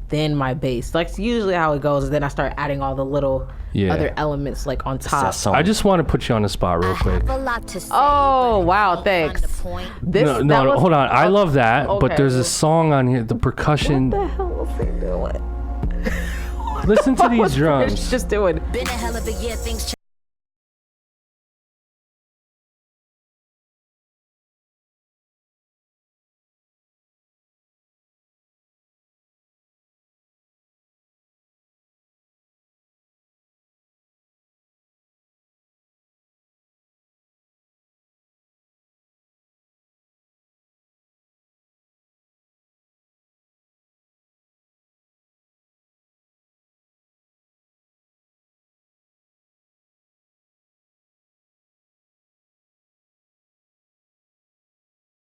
then my bass. Like, it's usually how it goes. And then I start adding all the little Yeah. other elements like on top. I just want to put you on the spot real quick. Oh, wow, thanks. This, No, that no, was- hold on. I love that, but okay. there's a song on here. The percussion. What the hell was he doing? Listen to these What's drums. Rich just doing? Been a hell of a year, things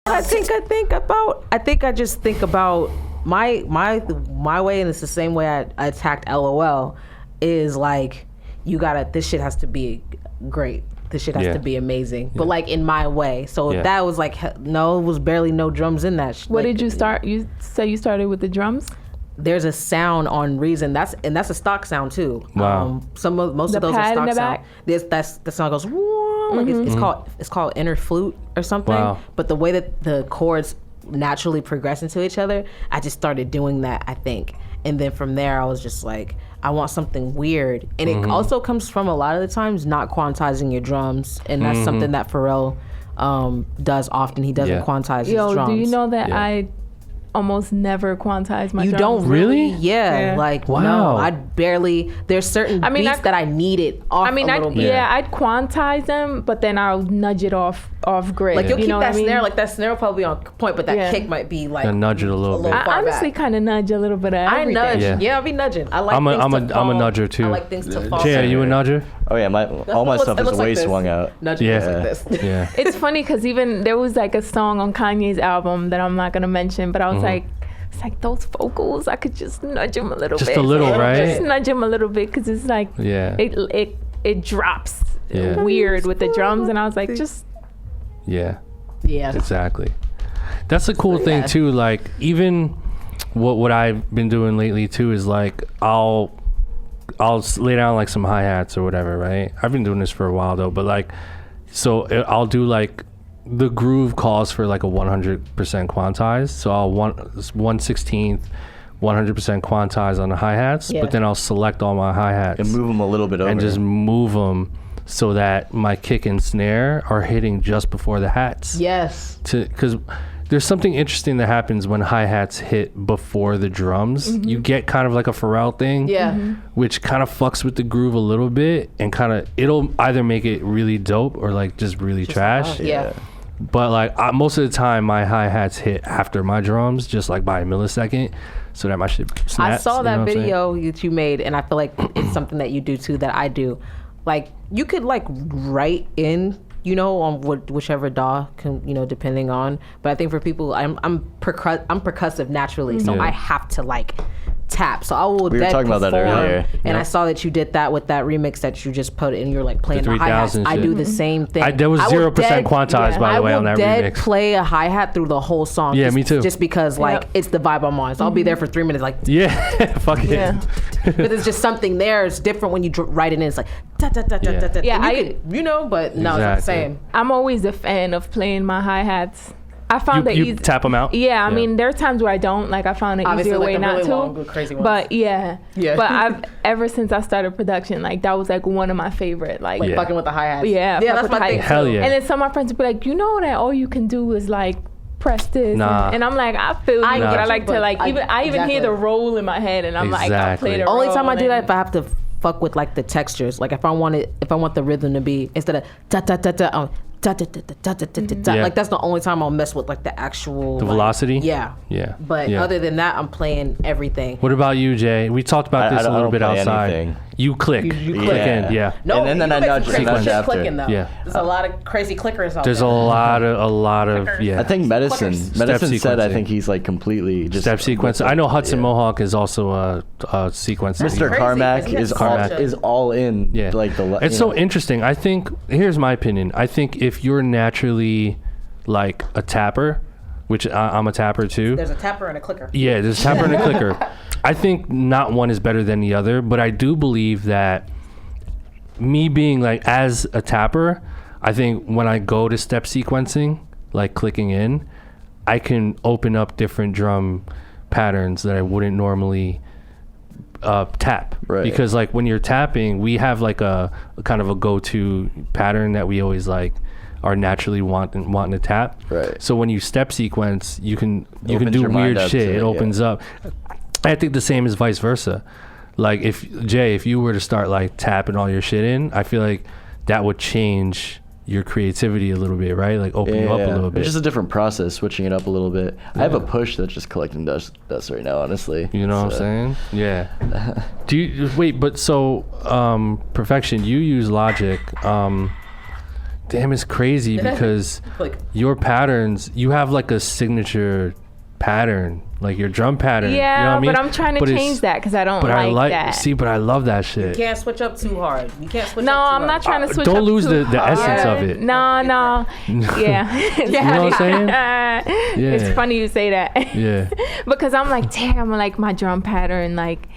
I think I just think about my way, and it's the same way I attacked LOL. Is like, this shit has to be great. This shit has Yeah. to be amazing, but like in my way. So Yeah. that was like, no, it was barely no drums in that. What did you start? You say you started with the drums? There's a sound on Reason. That's a stock sound too. Wow. Most The of those are pad in stock the sound. back? The song goes, "Whoa," like it's called inner flute or something. Wow. But the way that the chords naturally progress into each other, I just started doing that, I think. And then from there, I was just like, I want something weird. And it also comes from a lot of the times not quantizing your drums. And that's something that Pharrell does often. He doesn't quantize his drums. Do you know that I almost never quantize my drums? You don't really? Yeah. Like, wow. No, I barely, there's certain beats that I need it off a little bit. Yeah, I'd quantize them, but then I'll nudge it off grid. Like, you'll keep know that snare, I mean? like that snare will probably be on point, but that kick might be like, nudge it a little bit. I honestly kind of nudge a little bit of everything. I nudge. Yeah, I'll be nudging. I like I'm things to fall. a nudger too. I like things to fall. Jay, are you a nudger? Oh yeah, all my stuff is way like swung out. Nudging looks like this. Yeah. It's funny because even there was like a song on Kanye's album that I'm not gonna mention, but I was like, it's like those vocals, I could just nudge them a little bit. Just a little, right? Just nudge them a little bit because it's like, it drops weird with the drums, and I was like, just. Yeah. Yeah. Exactly. That's a cool thing too. Like, even what I've been doing lately too is like I'll lay down like some hi-hats or whatever, right? I've been doing this for a while though, but like, so I'll do like, the groove calls for like a 100% quantize, so I'll 1/16 100% quantize on the hi-hats, but then I'll select all my hi-hats And move them a little bit over. and just move them so that my kick and snare are hitting just before the hats. Yes. Because there's something interesting that happens when hi-hats hit before the drums. You get kind of like a Pharrell thing, which kind of fucks with the groove a little bit, and kind of, it'll either make it really dope or like just really trash. Yeah. But like most of the time, my hi-hats hit after my drums, just like by a millisecond, so that my shit snaps. I saw you know that what I'm saying? video that you made, and I feel like it's something that you do too that I do. Like, you could like write in, you know, on whichever DAW can, you know, depending on. But I think for people, I'm percussive naturally, so I have to like tap. So I will. We were talking about that earlier. And I saw that you did that with that remix that you just put in. You're like playing the hi-hats. I do the same thing. There was 0% quantized, by the way, on that remix. I will dead play a hi-hat through the whole song. Yeah, just, me too. Just because like it's the vibe I'm on. So I'll be there for 3 minutes like. Yeah, fuck it. Yeah. But there's just something there. It's different when you write it in. It's like da da da da da da. Yeah, you know, but no, it's not the same. I'm always a fan of playing my hi-hats. I found you tap them out? Yeah, I mean, there are times where I don't. Like, I found an easier way not really to. Long, crazy ones. But yeah. But ever since I started production, like, that was like one of my favorite. Like fucking with the hi-hats. Yeah, that's my thing. Hell yeah. And then some of my friends would be like, you know that all you can do is like press this. Nah. And I'm like, I feel you, but I like to like, I even hear the roll in my head, and I'm like, I'll play the roll. Only time I do that if I have to fuck with like the textures. Like if I want the rhythm to be instead of da da da da. Like that's the only time I'll mess with like the actual velocity. Yeah. But other than that, I'm playing everything. What about you, Jay? We talked about this a little bit outside. Anything. You click. You click in. Yeah. No, and then I nudge after. Clicking, though. Yeah. There's a lot of crazy clickers out There's there. a lot of yeah. I think Medicine said I sequencing. think he's like completely just Step sequence. I know Hudson Mohawk is also a sequencer. Mr. Carmack is all in. Yeah. Like it's so interesting. I think here's my opinion. I think if you're naturally like a tapper, which I'm a tapper too. There's a tapper and a clicker. Yeah, there's a tapper and a clicker. I think not one is better than the other, but I do believe that me being like as a tapper, I think when I go to step sequencing, like clicking in, I can open up different drum patterns that I wouldn't normally tap. Right. Because like when you're tapping, we have like a kind of a go-to pattern that we always like are naturally wanting to tap. Right. So when you step sequence, you can Opens do your mind weird up shit. to It opens up. I think the same is vice versa. Like if you were to start like tapping all your shit in, I feel like that would change your creativity a little bit, right? Like open you up a little bit. It's just a different process, switching it up a little bit. I have a push that's just collecting dust right now, honestly. You know what I'm saying? Yeah. Do you wait? But so Perfection, you use Logic. Damn, it's crazy because your patterns, you have like a signature pattern, like your drum pattern. Yeah, you know what I mean? but I'm trying to change that because I don't like that. See, but I love that shit. You can't switch up too hard. You can't switch No, up too I'm hard. not trying to switch don't up lose too the hard. essence of it. No. Yeah. You know what I'm saying? Yeah. It's funny you say that. Yeah. Because I'm like, damn, like my drum pattern, like,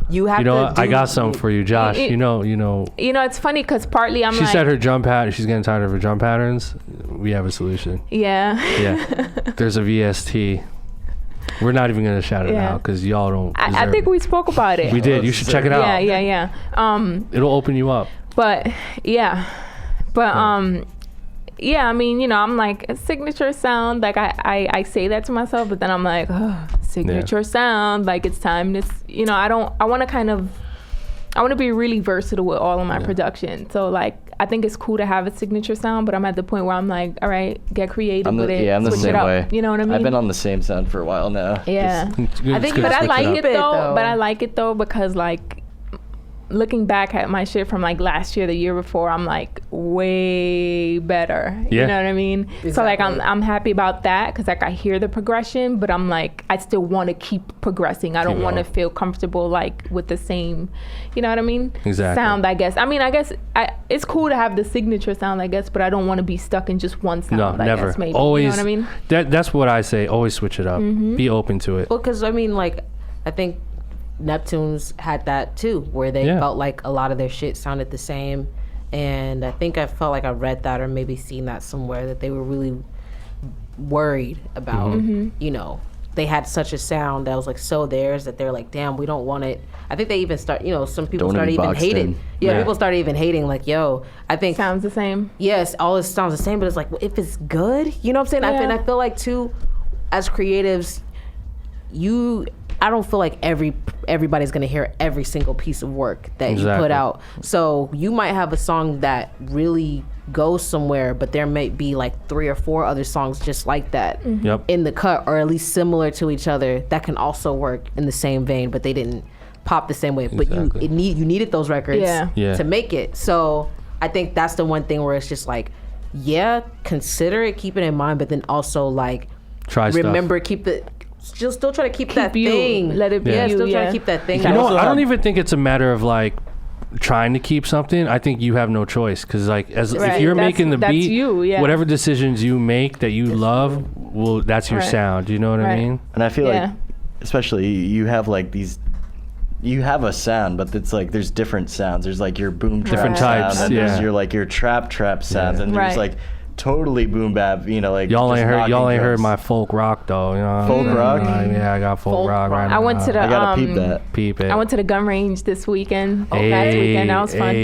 You have You know to what? I got something for you, Josh. You know. It's funny because partly I'm She like, said her drum pattern. She's getting tired of her drum patterns. We have a solution. yeah. Yeah. There's a VST. We're not even gonna shout it out because y'all don't. I think we spoke about it. We did. You should check it out. Yeah. It'll open you up. But yeah. Yeah, I mean, you know, I'm like a signature sound. Like I say that to myself, but then I'm like, oh, signature sound. Like it's time to, you know, I want to be really versatile with all of my production. So like, I think it's cool to have a signature sound, but I'm at the point where I'm like, all right, get creative with it. Yeah, I'm the switch same it up. way. You know what I mean? I've been on the same sound for a while now. Yeah. I think, But I like it though. though. But I like it though because like, looking back at my shit from like last year, the year before, I'm like way better. Yeah. You know what I mean? Exactly. So like I'm happy about that because like I hear the progression, but I'm like I still want to keep progressing. I don't want to feel comfortable like with the same, you know what I mean? Exactly. Sound, I guess. I mean, I guess it's cool to have the signature sound, I guess, but I don't want to be stuck in just one sound. No, I never. guess, maybe. Always. You know what I mean? That's what I say. Always switch it up. Be open to it. Well, because I mean, like, I think Neptunes had that too, where they felt like a lot of their shit sounded the same. And I think I felt like I read that or maybe seen that somewhere that they were really worried about, you know, they had such a sound that was like so theirs that they're like, damn, we don't want it. I think they even start, you know, some people started even hating. Yeah, people started even hating like, yo, I think sounds the same. Yes, all this sounds the same, but it's like, well, if it's good, you know what I'm saying? Yeah. I feel like too, as creatives, I don't feel like everybody's gonna hear every single piece of work that you put out. So you might have a song that really goes somewhere, but there may be like 3 or 4 other songs just like that in the cut, or at least similar to each other, that can also work in the same vein, but they didn't pop the same way. But you needed those records to make it. So I think that's the one thing where it's just like, consider it, keep it in mind, but then also like remember, still try to keep that thing. Let it be. Still try to keep that thing. You know, I don't even think it's a matter of like trying to keep something. I think you have no choice because like if you're making the beat, whatever decisions you make that you love, that's your sound. You know what I mean? And I feel like, especially you have like these. You have a sound, but it's like there's different sounds. There's like your boom trap different types, sound, and there's your like your trap sounds, and there's like totally boom bap, you know, like y'all ain't heard my folk rock though, you know. Folk rock? Yeah, I got folk rock right now. I went to the I gotta peep it. I went to the gun range this weekend. Last weekend, that was fun.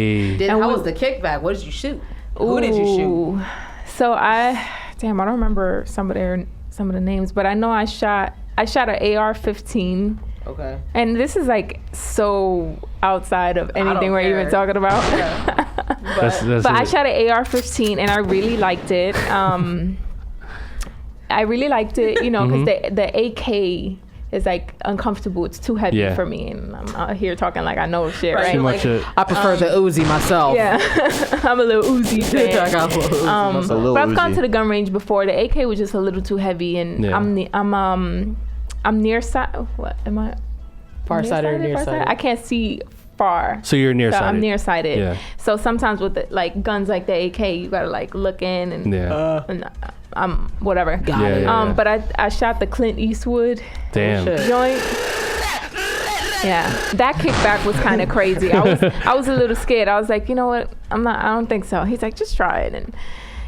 How was the kickback? What did you shoot? Who did you shoot? So I don't remember some of the names, but I know I shot an AR-15. Okay. And this is like so outside of anything we're even talking about. But I shot an AR-15 and I really liked it. You know, because the AK is like uncomfortable. It's too heavy for me, and I'm out here talking like I know shit, right? Like, I prefer the Uzi myself. Yeah, I'm a little Uzi fan. I got a little Uzi myself. But I've gone to the gun range before. The AK was just a little too heavy, and I'm near side. What am I? Farsighted or nearsighted? I can't see far. So you're nearsighted. So I'm nearsighted. Yeah. So sometimes with like guns like the AK, you gotta like look in and whatever. Got it. But I shot the Clint Eastwood joint. Yeah, that kickback was kind of crazy. I was a little scared. I was like, you know what? I don't think so. He's like, just try it and.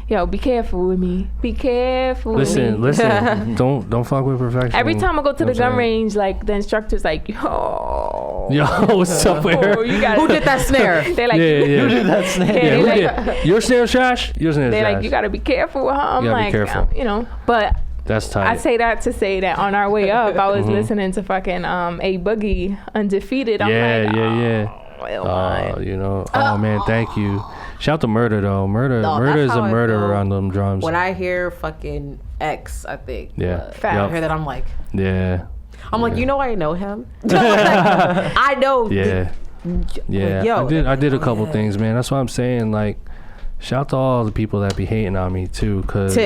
Yo, be careful with me. Be careful with me. Listen. Don't fuck with perfection. Every time I go to the gun range, like the instructor's like, yo, what's up with her? Who did that snare? They're like, who did that snare? Who did? Your snare trash? Your snare trash. They're like, you gotta be careful with her. I'm like, be careful. You know, but that's tight. I say that to say that on our way up, I was listening to fucking A Boogie Undefeated. I'm you know, man, thank you. Shout to Murder though. Murder is a murderer on them drums. When I hear fucking X, I think. Yeah. I hear that, I'm like. Yeah. I'm like, you know, I know him. I know. Yeah. Yeah. Yo, I did a couple things, man. That's what I'm saying. Like, shout to all the people that be hating on me too, cause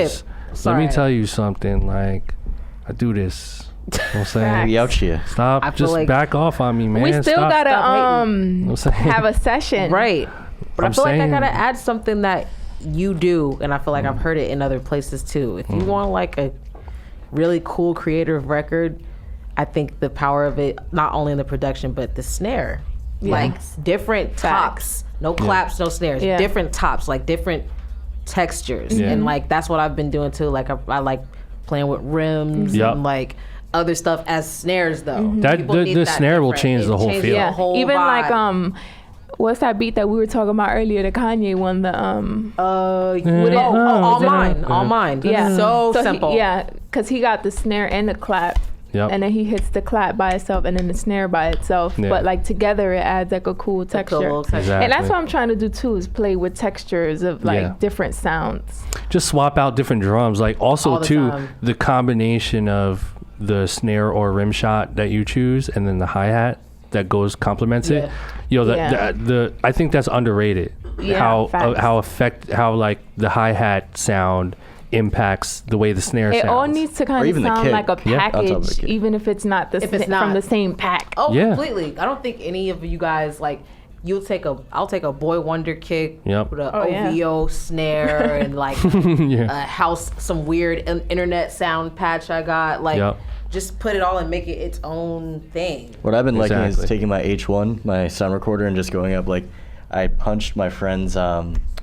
let me tell you something. Like, I do this. You know what I'm saying? We out here. Stop. Just like back off on me, man. We still gotta have a session, right? But I feel like I gotta add something that you do, and I feel like I've heard it in other places too. If you want like a really cool creative record, I think the power of it, not only in the production, but the snare. Like different tops, no claps, no snares, different tops, like different textures. And like, that's what I've been doing too. Like I like playing with rims and like other stuff as snares though. That the snare will change the whole feel. Yeah, even vibe. Like what's that beat that we were talking about earlier? The Kanye one, the All Mine. Yeah, so simple. Because he got the snare and the clap. Yep. And then he hits the clap by itself and then the snare by itself. But like together it adds like a cool texture. Exactly. And that's what I'm trying to do too, is play with textures of like different sounds. Just swap out different drums. Like also too, time. the combination of the snare or rim shot that you choose and then the hi-hat that complements it. Yo, the I think that's underrated. How like the hi-hat sound impacts the way the snare sounds. It all needs to kind of sound like a package, even if it's not from the same pack. Oh, completely. I don't think any of you guys like. I'll take a Boy Wonder kick with a OVO snare and like a house, some weird internet sound patch I got. Like, just put it all and make it its own thing. What I've been liking is taking my H1, my sound recorder, and just going up like, I punched my friend's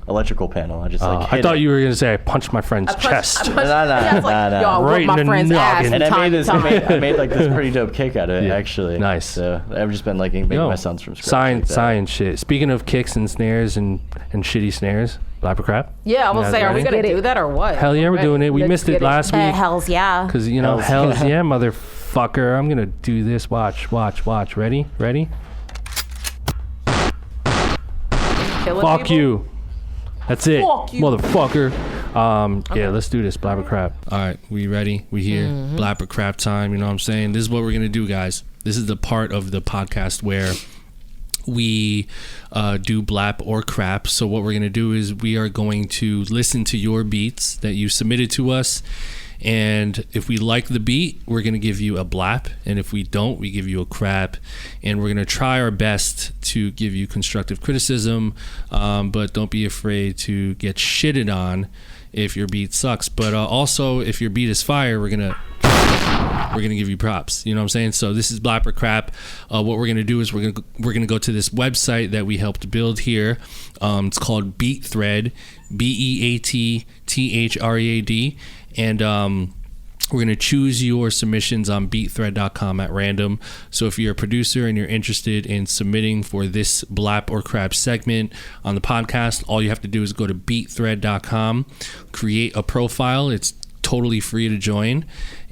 electrical panel. I just like I thought you were gonna say I punched my friend's chest. Y'all right my friend's ass. And I made like this pretty dope kick out of it actually. Nice. So I've just been liking making my sounds from scratch. Science shit. Speaking of kicks and snares and shitty snares, Blap or Crap? Yeah, I was say, are we gonna do that or what? Hell yeah, we're doing it. We missed it last week. Hells yeah. Because hells yeah, motherfucker. I'm gonna do this. Watch. Ready? Fuck people? you. That's it, Fuck you. motherfucker. Yeah, let's do this. Blap or Crap. All right, we ready? We here. Blap or Crap time. You know what I'm saying? This is what we're gonna do, guys. This is the part of the podcast where we do blap or crap. So what we're gonna do is we are going to listen to your beats that you submitted to us. And if we like the beat, we're going to give you a blap. And if we don't, we give you a crap. And we're going to try our best to give you constructive criticism. But don't be afraid to get shitted on if your beat sucks. But also, if your beat is fire, we're going to give you props. You know what I'm saying? So this is Blap or Crap. What we're going to do is we're going to go to this website that we helped build here. It's called BeatThread, BeatThread. And we're going to choose your submissions on beatthread.com at random. So if you're a producer and you're interested in submitting for this Blap or Crap segment on the podcast, all you have to do is go to beatthread.com, create a profile. It's totally free to join.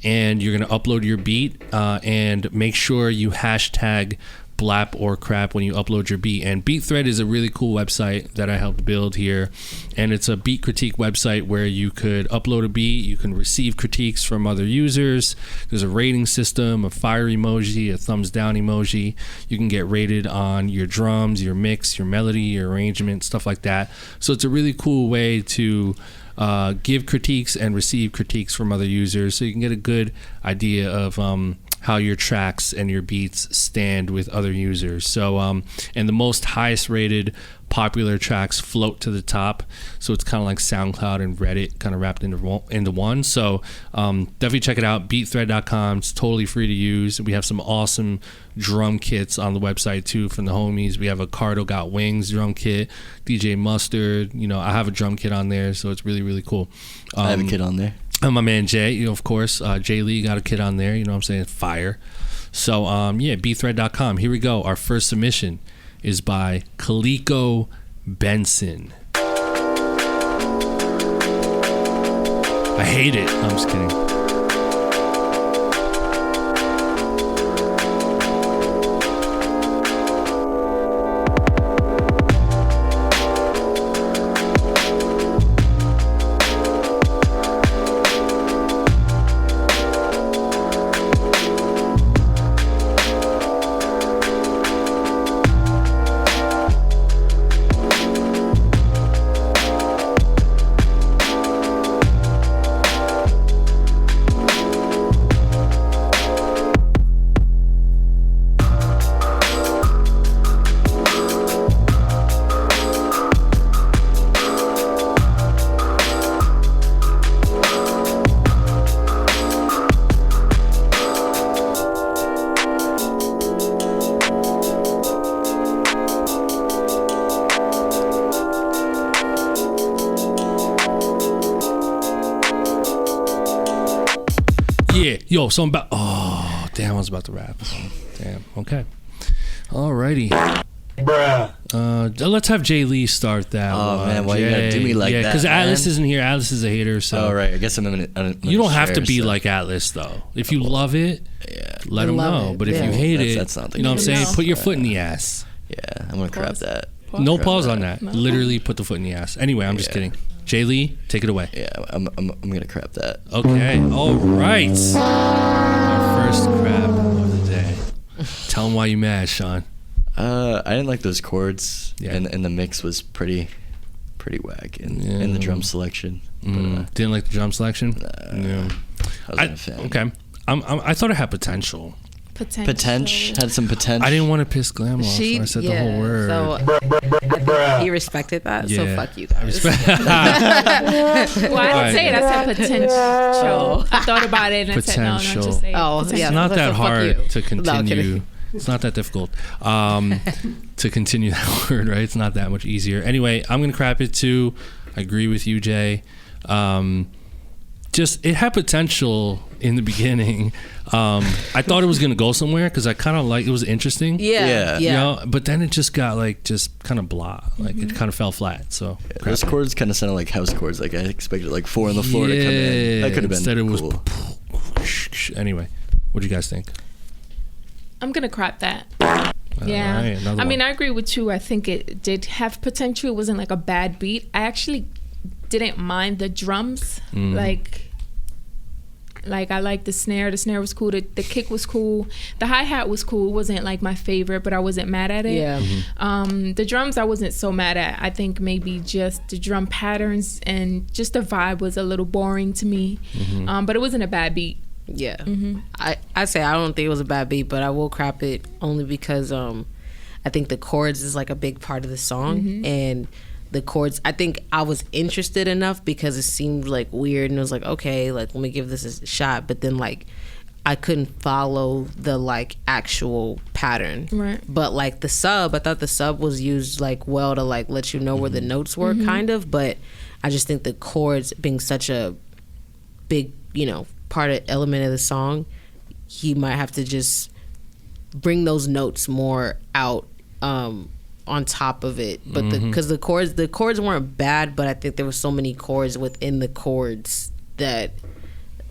And you're going to upload your beat and make sure you hashtag Blap or Crap when you upload your beat. And BeatThread is a really cool website that I helped build here, and it's a beat critique website where you could upload a beat, you can receive critiques from other users. There's a rating system, a fire emoji, a thumbs down emoji. You can get rated on your drums, your mix, your melody, your arrangement, stuff like that. So it's a really cool way to give critiques and receive critiques from other users, so you can get a good idea of how your tracks and your beats stand with other users. So and the most highest rated popular tracks float to the top, so it's kind of like SoundCloud and Reddit kind of wrapped into one. So definitely check it out, beatthread.com. It's totally free to use. We have some awesome drum kits on the website too from the homies. We have a Cardo Got Wings drum kit, DJ Mustard, I have a drum kit on there, so it's really, really cool. I have a kit on there. My man Jay, of course, Jay Lee got a kit on there, you know what I'm saying, fire. So beatthread.com. Here we go. Our first submission is by Kaliko Benson. I hate it. I'm just kidding. Yeah, yo, something about. Oh, damn, I was about to rap. Damn. Okay. Alrighty. Bruh. Let's have Jay Lee start that. Oh, one. man, why you gotta do me like that, because man? Atlas isn't here. Atlas is a hater, so. Oh, right. I guess I'm gonna You don't have to share, be so- like Atlas though. If you love it, Yeah. let him Love know. it, But if yeah. you hate That's it, not the you know what I'm case. saying? No. Put your foot in the ass. Yeah, I'm gonna crap that. No pause on that. No. Literally put the foot in the ass. Anyway, I'm just Yeah. kidding. Jay Lee, take it away. Yeah, I'm gonna crap that. Okay. All right. Our first crap of the day. Tell them why you mad, Sean. I didn't like those chords, Yeah. and the mix was pretty whack in the drum selection. But, Didn't like the drum selection? No. I wasn't a fan. Okay. I thought it had potential. Potential had some potential. I didn't want to piss Glam off, so I said the whole word. So Bruh. he respected that. Yeah. So fuck you guys. Well, I didn't say it. I said potential. I thought about it and I said, no, Potential. just say Oh, potential. yeah. It's not so that fuck hard you. to No, I'm continue. kidding. It's not that difficult to continue that word, right? It's not that much easier. Anyway, I'm going to crap it too. I agree with you, Jay. Just, it had potential in the beginning. I thought it was going to go somewhere because I kind of like, it was interesting. Yeah. You know, but then it just got like, just kind of blah. Like it kind of fell flat. So Yeah, those chords kind of sounded like house chords. Like I expected like 4 on the floor to come in. That could have been instead it was cool. Anyway, what do you guys think? I'm going to crap that. All Yeah. right, another I mean, one. I agree with you. I think it did have potential. It wasn't like a bad beat. I actually didn't mind the drums. Like I liked the snare. The snare was cool. The kick was cool. The hi-hat was cool. It wasn't like my favorite, but I wasn't mad at it. Yeah. The drums I wasn't so mad at. I think maybe just the drum patterns and just the vibe was a little boring to me. But it wasn't a bad beat. Yeah. I say I don't think it was a bad beat, but I will crap it only because I think the chords is like a big part of the song, and the chords, I think I was interested enough because it seemed like weird, and it was like, okay, like let me give this a shot, but then like I couldn't follow the like actual pattern. Right. But like the sub, I thought the sub was used like well to like let you know where the notes were kind of, but I just think the chords being such a big, part of element of the song, he might have to just bring those notes more out on top of it. But because the chords weren't bad, but I think there were so many chords within the chords that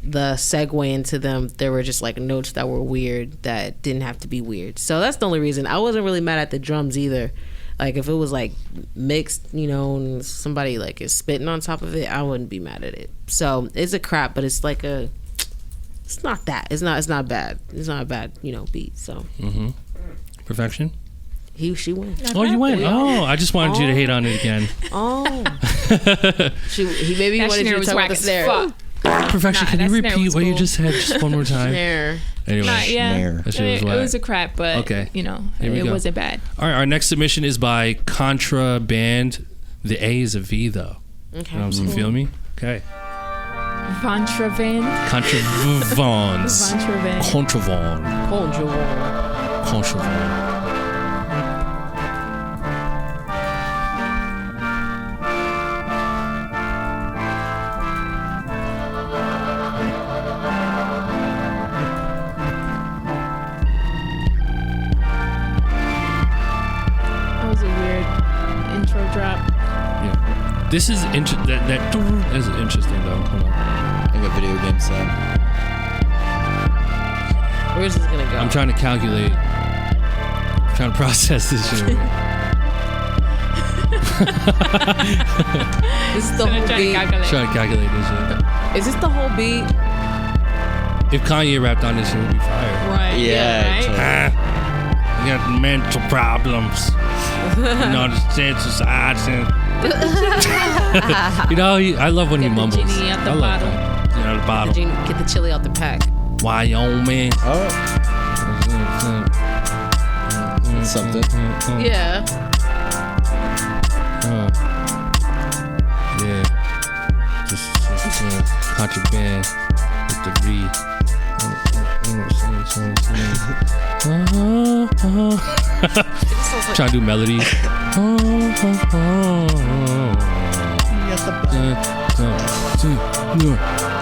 the segue into them, there were just like notes that were weird that didn't have to be weird. So that's the only reason. I wasn't really mad at the drums either. Like if it was like mixed, and somebody like is spitting on top of it, I wouldn't be mad at it. So it's a crap, but it's like it's not that. It's not bad. It's not a bad, beat. So Perfection? she went. Oh, you went. Oh, I just wanted you to hate on it again. Oh. He maybe That wanted snare you to was talk whack about the as snare. fuck. Perfection, Nah, can you that snare repeat was what you cool. just said just one more time? Snare. Anyway. Yeah, Snare. That shit was it whack. was a crap, but Okay. Here we it go. wasn't bad. All right, our next submission is by Contraband. The A is a V, though. Okay. You know what I'm saying? Feel me? Okay. Vantravin. Contravans. Vantravin. Contravand. Contravand. That was a weird intro drop. Yeah. This is that is interesting, though. Hold on. Like a video game sound. Where's this gonna go? I'm trying to calculate. I'm trying to process this shit. This is the I'm whole trying to beat. calculate. Trying to calculate this shit. Is this the whole beat? If Kanye rapped on this shit, it would be fire. Right. Yeah, right? You got mental problems. Understand society. I love when he Get the mumbles. genie out the I love bottle. that. Genie out the bottle. Get the chili out the pack. Wyoming. Oh, that's something. Yeah. Yeah. Just contraband with the V. Trying to do melodies.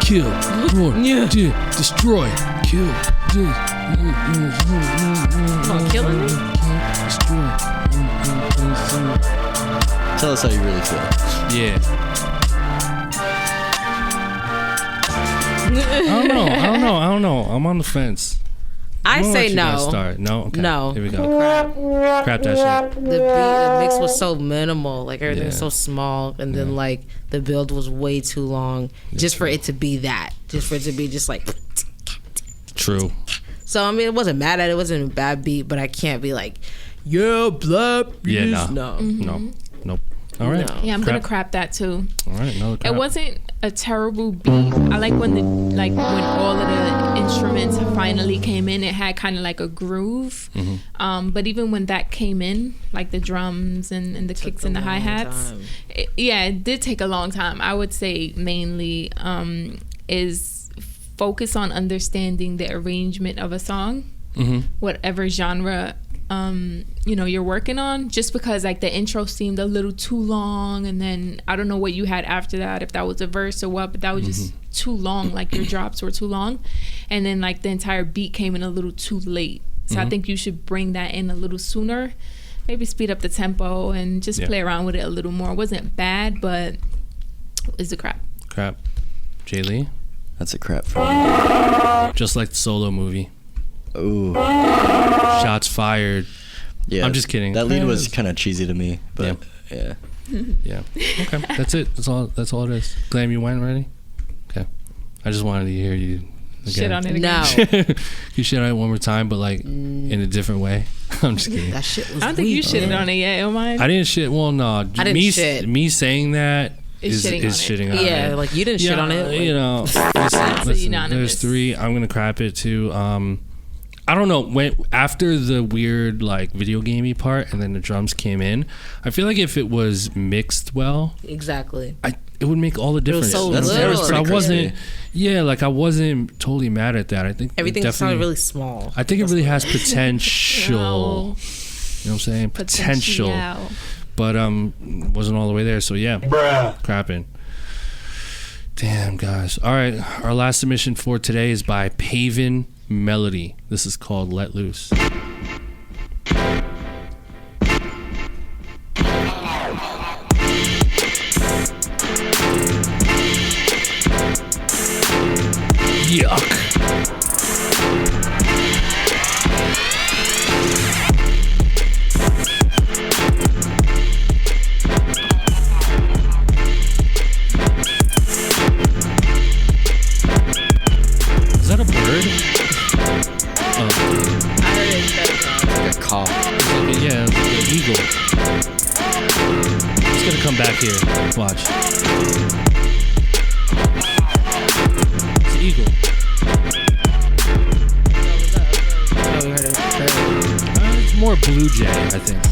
kill, destroy, kill, killing me? destroy. Tell us how you really feel. Yeah. I don't know. I'm on the fence. I I'm gonna say let you guys no. Start. No? Okay. No. Here we go. Crap that shit. The mix was so minimal, like everything was Yeah. so small, and then like the build was way too long, just for it to be that, just for it to be just like. True. So I mean, it wasn't mad at it. It wasn't a bad beat, but I can't be like, yeah, blap. Yeah, yes, nah. no. Nope. All right. No. Yeah, I'm gonna crap that too. All right. Another crap. It wasn't a terrible beat. I like when when all of the instruments finally came in. It had kind of like a groove. But even when that came in, like the drums and the kicks and the hi hats, it did take a long time. I would say mainly is focus on understanding the arrangement of a song, whatever genre you're working on, just because like the intro seemed a little too long, and then I don't know what you had after that, if that was a verse or what, but that was just too long. Like your drops were too long, and then like the entire beat came in a little too late. So I think you should bring that in a little sooner, maybe speed up the tempo and just play around with it a little more. It wasn't bad, but it's a crap. Jay Lee? That's a crap for me. Just like the Solo movie. Ooh. Shots fired. Yeah. I'm just kidding. That lead was kind of cheesy to me, but yeah. Yeah. Okay. That's it. That's all it is. Glam, you went already? Okay. I just wanted to hear you again. Shit on it again. No. You shit on it one more time, but like in a different way. I'm just kidding. That shit was I don't think you weak. shitted on it yet, Illmind. I didn't shit. Well, no. I didn't shit. Me saying that is shitting on it. shitting on it. Yeah, like you didn't shit on it. Like, You know, listen, unanimous. there's 3. I'm gonna crap it too. I don't know, when after the weird like video gamey part and then the drums came in, I feel like if it was mixed well, exactly. it would make all the difference. so That's- little. that was But I pretty wasn't. crazy. Yeah, like I wasn't totally mad at that. I think Everything it sounded definitely really small. I think it really has potential. Wow. You know what I'm saying? Potential. But wasn't all the way there. So yeah, Bruh. crapping. Damn, guys. All right, our last submission for today is by Paven Melody. This is called Let Loose. Yuck. Is that a bird? Oh, I heard it. Like a cough. yeah, the eagle. It's gonna come back here. Watch. It's an eagle. Oh, we heard it. It's more blue jay, I think.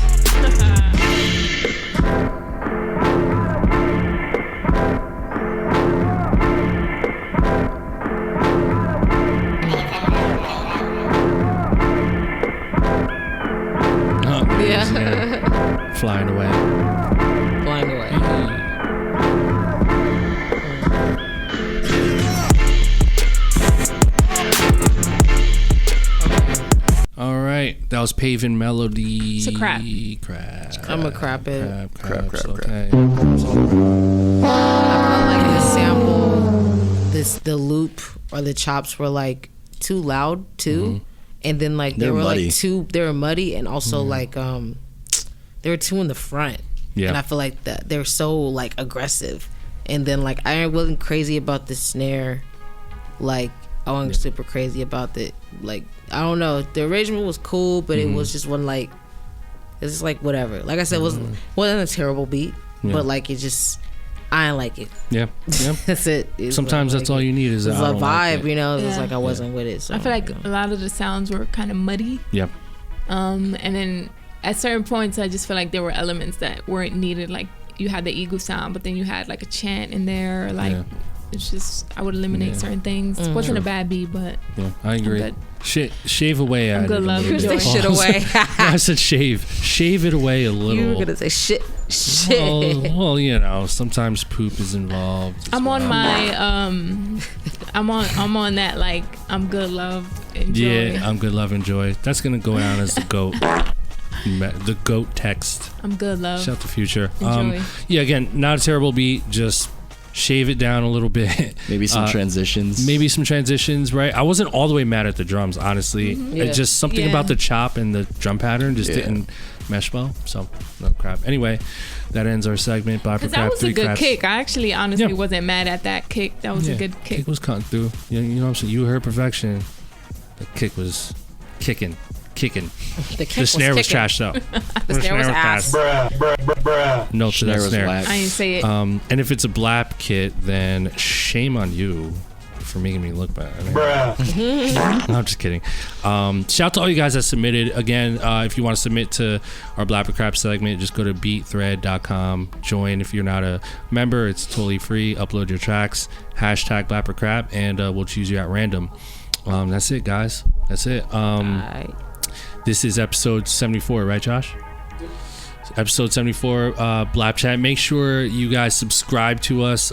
Oh, Yeah. flying away. Flying away. All right, that was Paven Melody. It's a crap. I'm a crap it. Crap. Okay. I felt like the sample, the loop or the chops were like too loud too, and then like they They're were muddy. like they were muddy, and also like they were too in the front. Yeah. And I feel like that they're so like aggressive, and then like I wasn't crazy about the snare, like I wasn't super crazy about the like I don't know, the arrangement was cool, but it was just one like it's just like whatever. Like I said, it wasn't a terrible beat, Yeah. but like it just I didn't like it. Yeah. Yeah. That's it. Sometimes that's all you need is It's I a don't vibe, like it. you know. It's Yeah. like I wasn't with it. So I feel like a lot of the sounds were kind of muddy. Yep. And then at certain points, I just feel like there were elements that weren't needed. Like you had the eagle sound, but then you had like a chant in there. Like Yeah. it's just I would eliminate Yeah. certain things. It wasn't a bad beat, but Yeah, I agree. good. Shave away at good it. a love. little You bit. say shit away. I said shave. Shave it away a little. you were gonna say shit. Well, you know, sometimes poop is involved. as I'm on well. my I'm on that, like, I'm good, love, enjoy. Yeah, I'm good, love, enjoy. That's gonna go down as the GOAT. The GOAT text. I'm good, love. Shout to Future. Enjoy. Yeah, again, not a terrible beat. Just shave it down a little bit. Maybe some transitions. Maybe some transitions, right? I wasn't all the way mad at the drums, honestly. Yeah. It's just something about the chop and the drum pattern just didn't mesh well. So, no crap. Anyway, that ends our segment. Bye for Because crap. that was a Three good craps. kick. I actually honestly wasn't mad at that kick. That was a good kick. Kick was cutting through. You know what I'm saying? You heard perfection. The kick was kicking. The The snare was trashed though. The snare was ass. Bruh. No to that was snare. whack. I didn't say it. And if it's a BLAP kit, then shame on you for making me look bad. Bruh. No, I'm just kidding. Shout out to all you guys that submitted. Again, if you want to submit to our Blap or Crap segment, just go to beatthread.com. Join if you're not a member. It's totally free. Upload your tracks. Hashtag Blap or Crap, and we'll choose you at random. That's it, guys. That's it. Alright. This is episode 74, right, Josh? Episode 74, BLAPCHAT. Make sure you guys subscribe to us.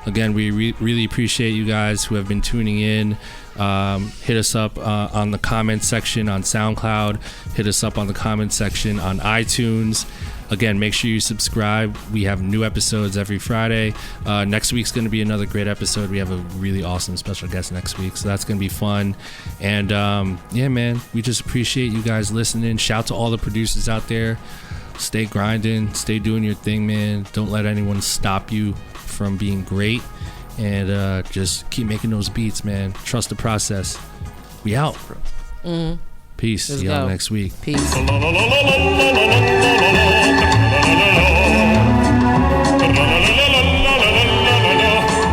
Again, we really appreciate you guys who have been tuning in. Hit us up on the comments section on SoundCloud. Hit us up on the comments section on iTunes. Again, make sure you subscribe. We have new episodes every Friday. Next week's going to be another great episode. We have a really awesome special guest next week, so that's going to be fun. And yeah, man, we just appreciate you guys listening. Shout to all the producers out there. Stay grinding. Stay doing your thing, man. Don't let anyone stop you from being great. And just keep making those beats, man. Trust the process. We out. Peace. Let's See y'all go. next week. Peace.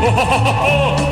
Oh,